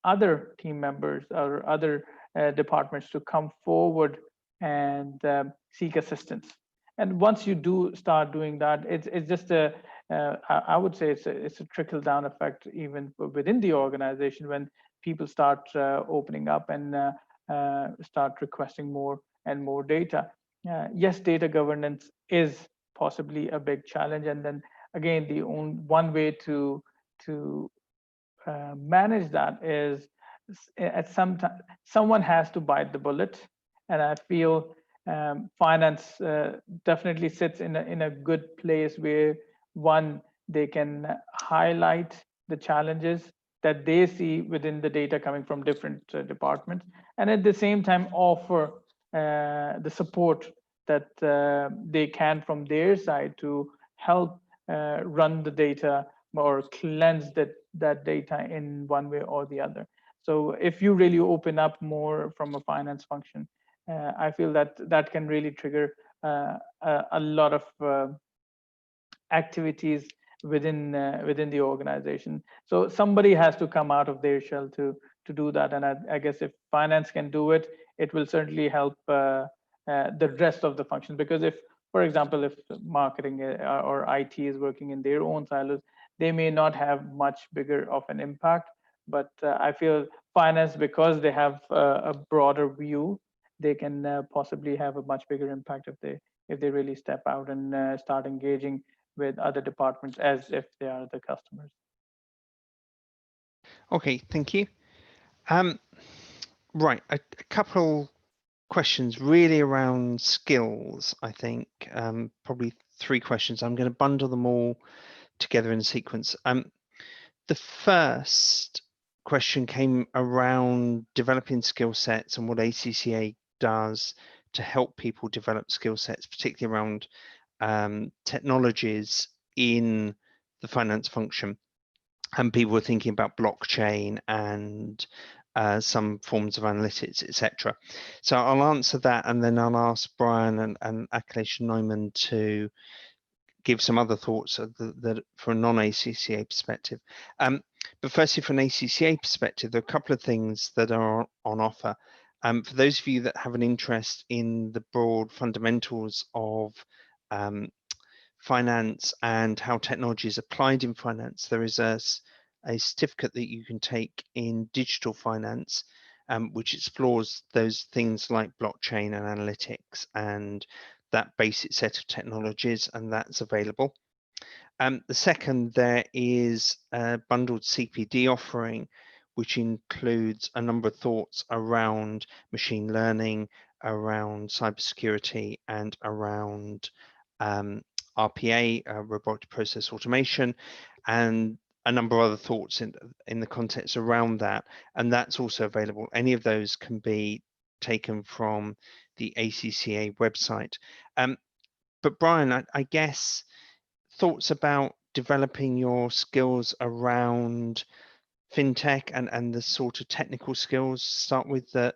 other team members or other departments to come forward and seek assistance. And once you do start doing that, it's just I would say it's a trickle down effect even within the organization. When people start opening up and start requesting more and more data. Yes, data governance is possibly a big challenge, and then again, the one way to manage that is at some time someone has to bite the bullet, and I feel finance definitely sits in a good place where they can highlight the challenges that they see within the data coming from different departments, and at the same time offer the support that they can from their side to help run the data or cleanse that data in one way or the other. So if you really open up more from a finance function, I feel that that can really trigger a lot of activities within the organization. So somebody has to come out of their shell to do that. And I guess if finance can do it, it will certainly help the rest of the functions. Because if, for example, if marketing or IT is working in their own silos, they may not have much bigger of an impact. But I feel finance, because they have a broader view, they can possibly have a much bigger impact if they really step out and start engaging with other departments as if they are the customers. Okay, thank you. Right, a couple questions really around skills, I think. Probably 3 questions. I'm going to bundle them all together in sequence. The first question came around developing skill sets and what ACCA does to help people develop skill sets, particularly around technologies in the finance function. And people were thinking about blockchain and some forms of analytics, etc. So I'll answer that, and then I'll ask Brian and Akhilesh Neumann to give some other thoughts that for a non-ACCA perspective. But firstly, from an ACCA perspective, there are a couple of things that are on offer. For those of you that have an interest in the broad fundamentals of finance and how technology is applied in finance, there is a certificate that you can take in digital finance, which explores those things like blockchain and analytics and that basic set of technologies, and that's available. The second, there is a bundled CPD offering, which includes a number of thoughts around machine learning, around cybersecurity, and around RPA, robotic process automation, and a number of other thoughts in the context around that, and that's also available. Any of those can be taken from the ACCA website. But Brian, I guess thoughts about developing your skills around fintech and the sort of technical skills, start with that.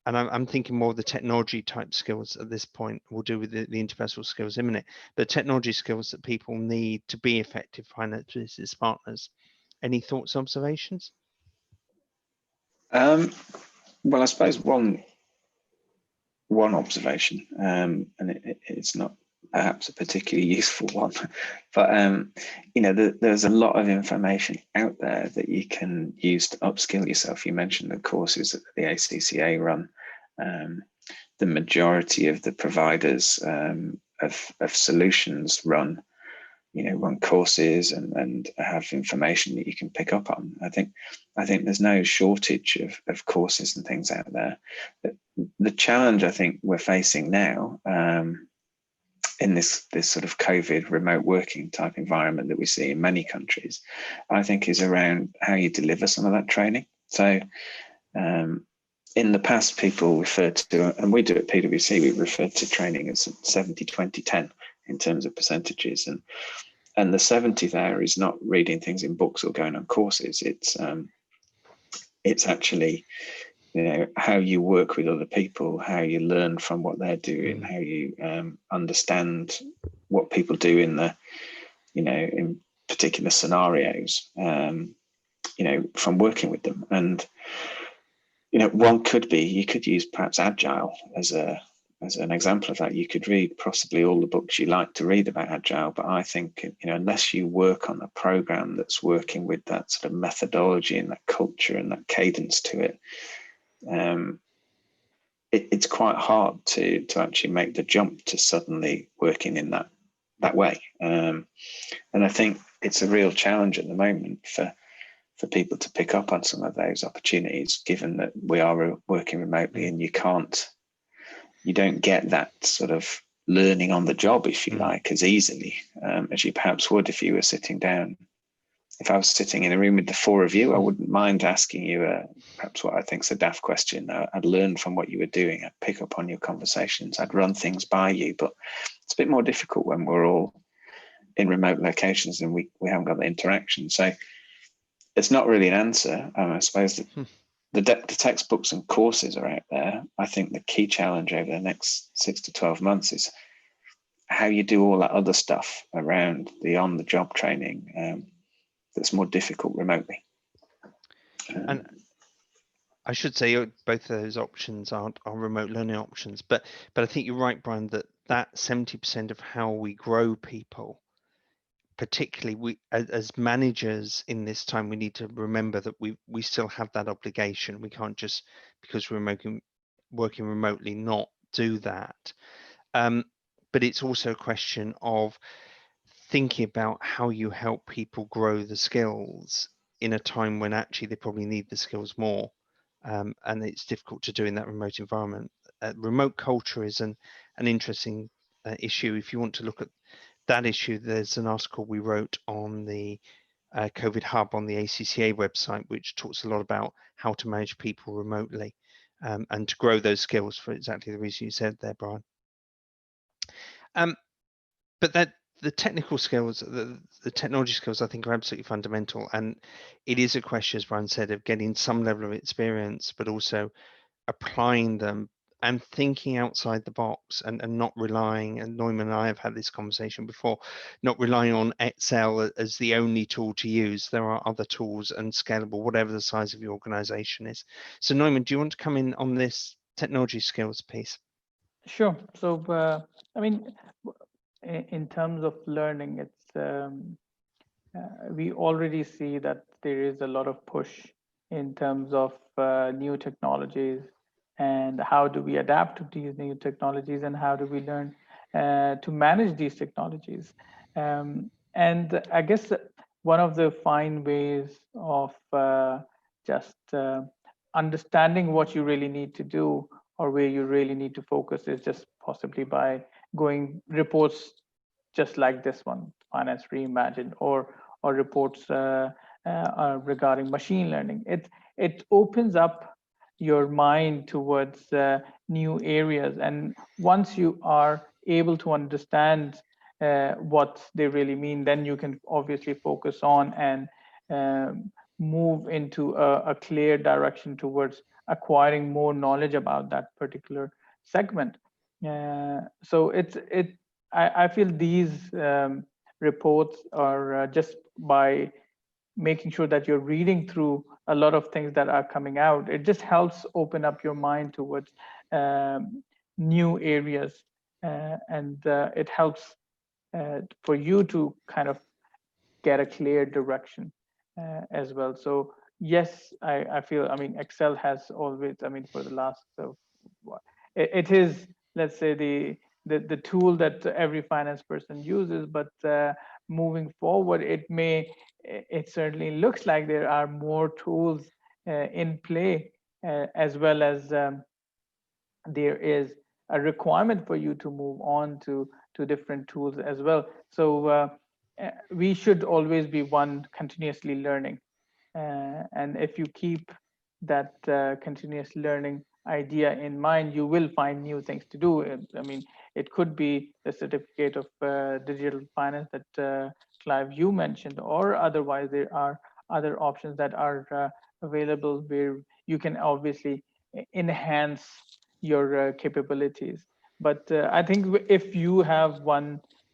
And I'm thinking more of the technology type skills at this point. We'll do with the interpersonal skills in a minute, but technology skills that people need to be effective finance business partners. Any thoughts, observations? Well, I suppose one observation, and it's not perhaps a particularly useful one, but you know, there's a lot of information out there that you can use to upskill yourself. You mentioned the courses that the ACCA run. The majority of the providers of solutions run courses and have information that you can pick up on. I think there's no shortage of courses and things out there. The challenge I think we're facing now in this sort of COVID remote working type environment that we see in many countries, I think is around how you deliver some of that training. So in the past, people referred to, and we do at PwC, we referred to training as 70, 20, 10 in terms of percentages. And the 70 there is not reading things in books or going on courses. It's actually, how you work with other people, how you learn from what they're doing, how you understand what people do in in particular scenarios, from working with them. And one could be, you could use perhaps Agile as an example of that. You could read possibly all the books you like to read about Agile, but I think, unless you work on a program that's working with that sort of methodology and that culture and that cadence to it, it's quite hard to actually make the jump to suddenly working in that way. And I think it's a real challenge at the moment for people to pick up on some of those opportunities, given that we are working remotely and you don't get that sort of learning on the job, if you like, as easily as you perhaps would if you were sitting down. If I was sitting in a room with the 4 of you, I wouldn't mind asking you perhaps what I think is a daft question. I'd learn from what you were doing. I'd pick up on your conversations. I'd run things by you. But it's a bit more difficult when we're all in remote locations and we haven't got the interaction. So it's not really an answer. I suppose the textbooks and courses are out there. I think the key challenge over the next 6 to 12 months is how you do all that other stuff around the on-the-job training that's more difficult remotely. And I should say both of those options are remote learning options, but I think you're right, Brian, that 70% of how we grow people, particularly we as managers in this time, we need to remember that we still have that obligation. We can't just, because we're working remotely, not do that. But it's also a question of thinking about how you help people grow the skills in a time when actually they probably need the skills more. And it's difficult to do in that remote environment. Remote culture is an interesting issue. If you want to look at that issue, there's an article we wrote on the COVID Hub on the ACCA website, which talks a lot about how to manage people remotely and to grow those skills for exactly the reason you said there, Brian. But the technical skills, the technology skills, I think are absolutely fundamental. And it is a question, as Brian said, of getting some level of experience, but also applying them and thinking outside the box and not relying, and Neumann and I have had this conversation before, not relying on Excel as the only tool to use. There are other tools and scalable, whatever the size of your organization is. So Neumann, do you want to come in on this technology skills piece? Sure. So, I mean, in terms of learning, it's we already see that there is a lot of push in terms of new technologies and how do we adapt to these new technologies and how do we learn to manage these technologies. And I guess one of the fine ways of just understanding what you really need to do or where you really need to focus is just possibly by going reports just like this one, Finance Reimagined, or reports regarding machine learning. It opens up your mind towards new areas, and once you are able to understand what they really mean, then you can obviously focus on and move into a clear direction towards acquiring more knowledge about that particular segment. So I feel these reports are just by making sure that you're reading through a lot of things that are coming out, it just helps open up your mind towards new areas, and it helps for you to kind of get a clear direction as well. So yes, I feel, I mean, Excel has always, I mean, for the last, it is, let's say, the tool that every finance person uses, but moving forward, it certainly looks like there are more tools in play, as well as there is a requirement for you to move on to different tools as well. So we should always be continuously learning. And if you keep that continuous learning idea in mind, you will find new things to do. I mean, it could be the certificate of digital finance that Clive, you mentioned, or otherwise there are other options that are available where you can obviously enhance your capabilities. But I think if you have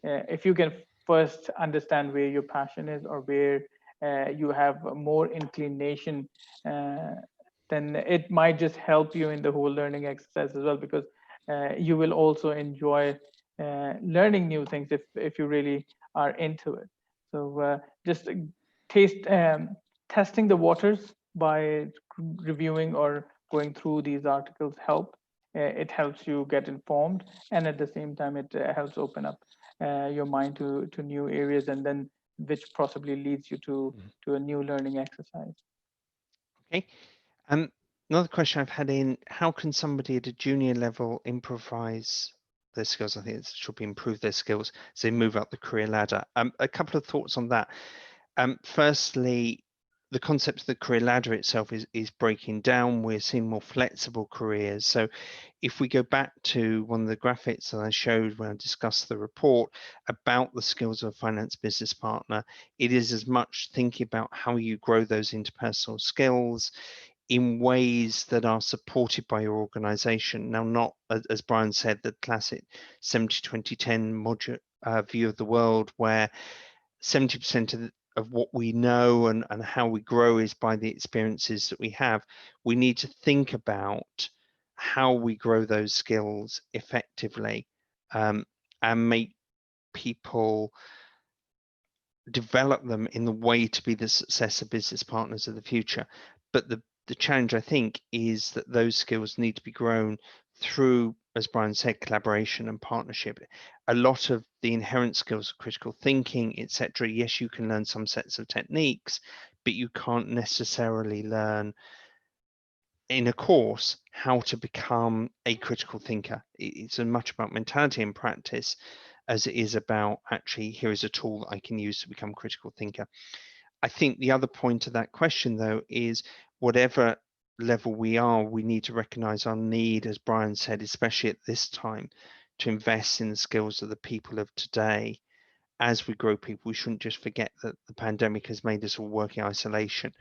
if you can first understand where your passion is or where you have more inclination, then it might just help you in the whole learning exercise as well, because you will also enjoy learning new things if you really are into it. So just testing the waters by reviewing or going through these articles help. It helps you get informed, and at the same time, it helps open up your mind to new areas, and then which possibly leads you to a new learning exercise. Okay. Another question I've had in: how can somebody at a junior level improvise their skills? I think it should be improve their skills as they move up the career ladder. A couple of thoughts on that. Firstly, the concept of the career ladder itself is breaking down. We're seeing more flexible careers. So if we go back to one of the graphics that I showed when I discussed the report about the skills of a finance business partner, it is as much thinking about how you grow those interpersonal skills. in ways that are supported by your organization. Now, not, as Brian said, the classic 70-20-10 view of the world, where 70% of what we know and how we grow is by the experiences that we have. We need to think about how we grow those skills effectively, and make people develop them in the way to be the successor business partners of the future. But the challenge, I think, is that those skills need to be grown through, as Brian said, collaboration and partnership. A lot of the inherent skills of critical thinking, etc. Yes, you can learn some sets of techniques, but you can't necessarily learn in a course how to become a critical thinker. It's as much about mentality and practice as it is about actually, here is a tool that I can use to become a critical thinker. I think the other point of that question, though, is whatever level we are, we need to recognize our need, as Brian said, especially at this time, to invest in the skills of the people of today. As we grow people, we shouldn't just forget that the pandemic has made us all work in isolation.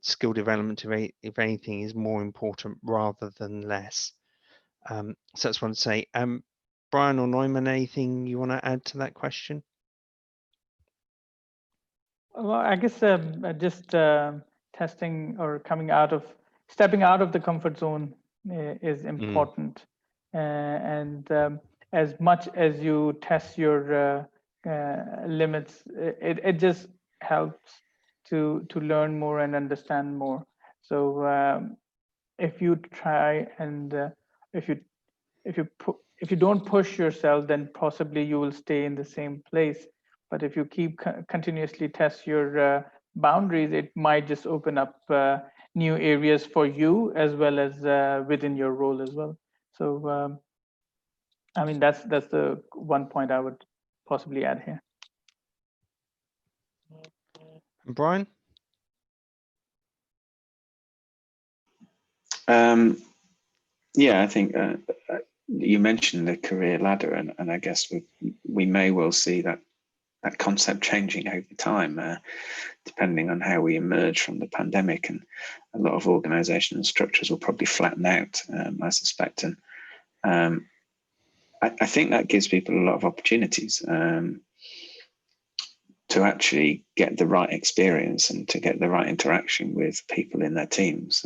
Skill development, if anything, is more important rather than less. So that's what I'd say. Brian or Neumann, anything you want to add to that question? Well, I guess just testing or stepping out of the comfort zone is important. And as much as you test your limits, it just helps to learn more and understand more. So if you try and if you don't push yourself, then possibly you will stay in the same place. But if you keep continuously test your boundaries, it might just open up new areas for you as well as within your role as well. So I mean, that's the one point I would possibly add here. Brian? Yeah, I think you mentioned the career ladder, and I guess we may well see that concept changing over time, depending on how we emerge from the pandemic, and a lot of organizational structures will probably flatten out, I suspect. And I think that gives people a lot of opportunities to actually get the right experience and to get the right interaction with people in their teams.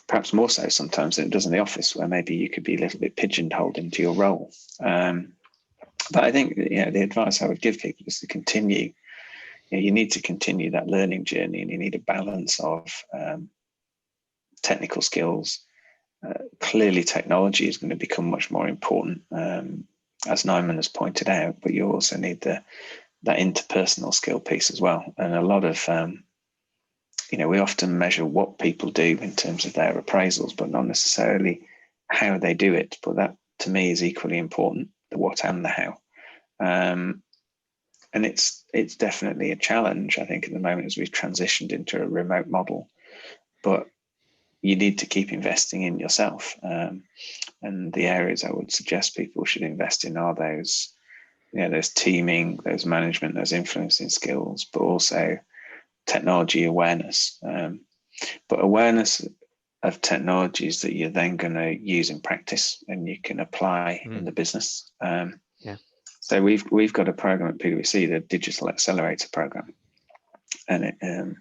Perhaps more so sometimes than it does in the office, where maybe you could be a little bit pigeonholed into your role. But I think, the advice I would give people is to continue. You need to continue that learning journey, and you need a balance of technical skills. Clearly, technology is going to become much more important, as Neumann has pointed out, but you also need that interpersonal skill piece as well. And a lot of, we often measure what people do in terms of their appraisals, but not necessarily how they do it. But that, to me, is equally important, the what and the how. And it's definitely a challenge, I think, at the moment, as we've transitioned into a remote model. But you need to keep investing in yourself. And the areas I would suggest people should invest in are those, those teaming, those management, those influencing skills, but also technology awareness. But awareness of technologies that you're then going to use in practice and you can apply in the business. So we've got a program at PwC, the Digital Accelerator program, and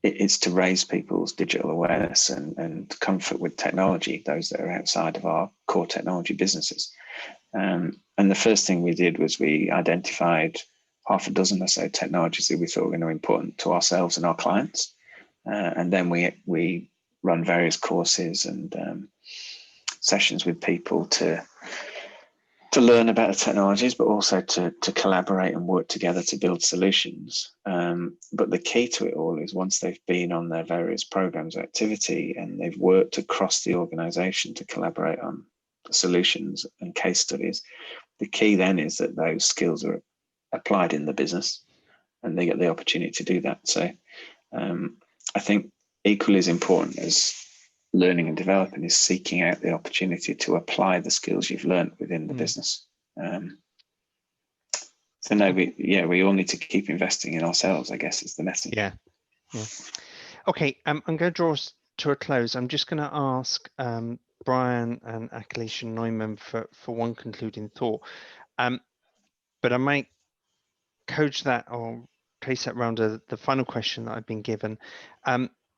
it's to raise people's digital awareness and comfort with technology, those that are outside of our core technology businesses. And the first thing we did was we identified half a dozen or so technologies that we thought were going to be important to ourselves and our clients. And then we run various courses and sessions with people to learn about the technologies, but also to collaborate and work together to build solutions. But the key to it all is once they've been on their various programs of activity and they've worked across the organization to collaborate on solutions and case studies, the key then is that those skills are applied in the business and they get the opportunity to do that. So I think equally as important as learning and developing is seeking out the opportunity to apply the skills you've learned within the business. We all need to keep investing in ourselves, I guess, is the message. Yeah. Okay, I'm going to draw us to a close. I'm just going to ask Brian and Akhilesh and Neumann for one concluding thought. But I might coach that or trace that around the final question that I've been given,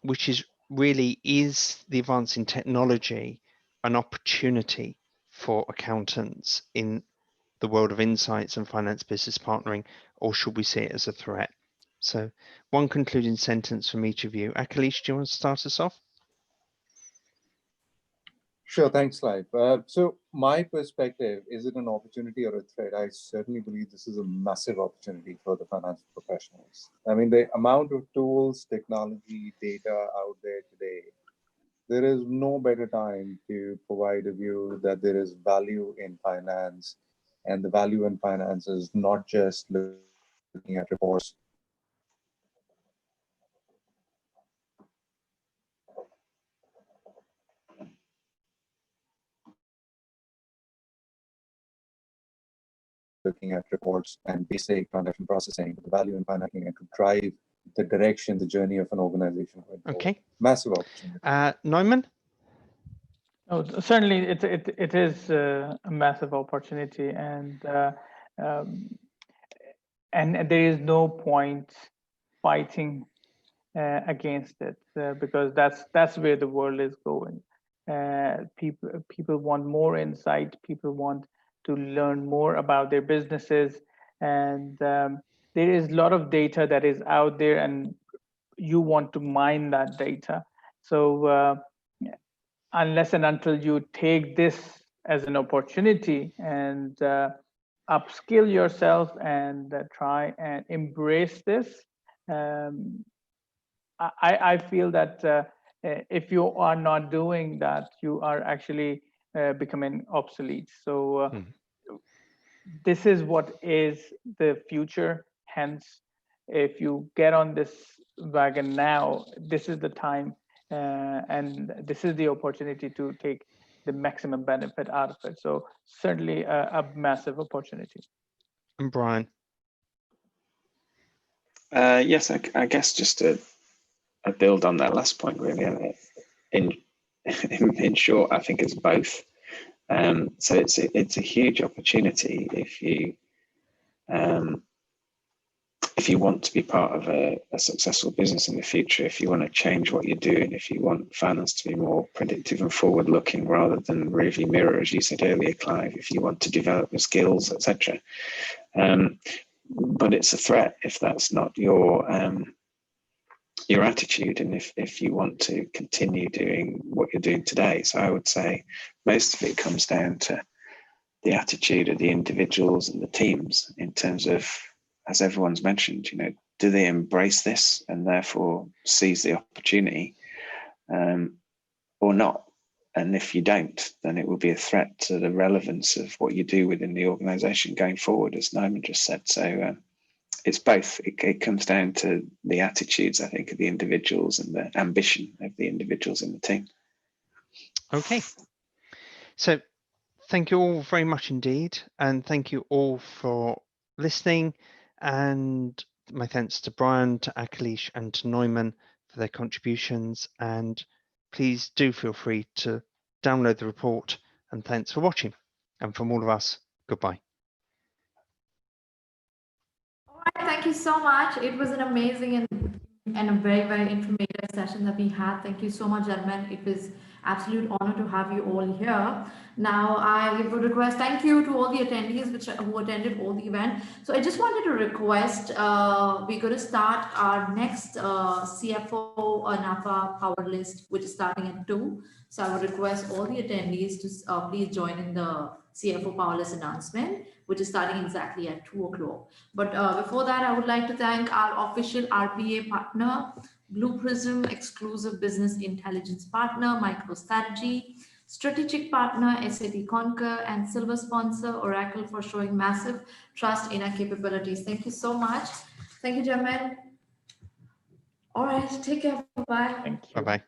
which is really, is the advance in technology an opportunity for accountants in the world of insights and finance business partnering, or should we see it as a threat? So one concluding sentence from each of you. Akhilesh, do you want to start us off? Sure, thanks, Clive. So my perspective, is it an opportunity or a threat? I certainly believe this is a massive opportunity for the financial professionals. I mean, the amount of tools, technology, data out there today, there is no better time to provide a view that there is value in finance, and the value in finance is not just looking at reports. Looking at reports and basic transaction processing, the value in financing, and to drive the direction, the journey of an organization. Okay. Massive opportunity. Neumann? Oh, certainly, it is a massive opportunity, and there is no point fighting against it because that's where the world is going. People want more insight. People want to learn more about their businesses, and there is a lot of data that is out there, and you want to mine that data. So unless and until you take this as an opportunity and upskill yourself and try and embrace this, I feel that if you are not doing that, you are actually becoming obsolete. So this is what is the future. Hence, if you get on this wagon now, this is the time, and this is the opportunity to take the maximum benefit out of it. So certainly a massive opportunity. And Brian? Yes, I guess just to build on that last point, really. In short, I think it's both. So it's a huge opportunity if you want to be part of a successful business in the future, if you want to change what you're doing, if you want finance to be more predictive and forward-looking rather than rearview mirror, as you said earlier, Clive, if you want to develop your skills, etc. But it's a threat if that's not your attitude, and if you want to continue doing what you're doing today. So I would say most of it comes down to the attitude of the individuals and the teams in terms of, as everyone's mentioned, do they embrace this and therefore seize the opportunity or not? And if you don't, then it will be a threat to the relevance of what you do within the organization going forward, as Neumann just said. So it's both. It comes down to the attitudes, I think, of the individuals and the ambition of the individuals in the team. Okay. So thank you all very much indeed. And thank you all for listening. And my thanks to Brian, to Akhilesh, and to Neumann for their contributions. And please do feel free to download the report. And thanks for watching. And from all of us, goodbye. All right, thank you so much. It was an amazing and a very, very informative session that we had. Thank you so much, gentlemen. It was absolute honor to have you all here. Now, I would request thank you to all the attendees who attended all the event. So I just wanted to request, we're going to start our next CFO NAFA power list, which is starting at 2. So I would request all the attendees to please join in the CFO power list announcement, which is starting exactly at 2 o'clock. But before that, I would like to thank our official RPA partner, Blue Prism exclusive business intelligence partner, MicroStrategy, strategic partner, SAP Concur, and silver sponsor, Oracle, for showing massive trust in our capabilities. Thank you so much. Thank you, gentlemen. All right, take care. Bye-bye. Thank you. Bye-bye.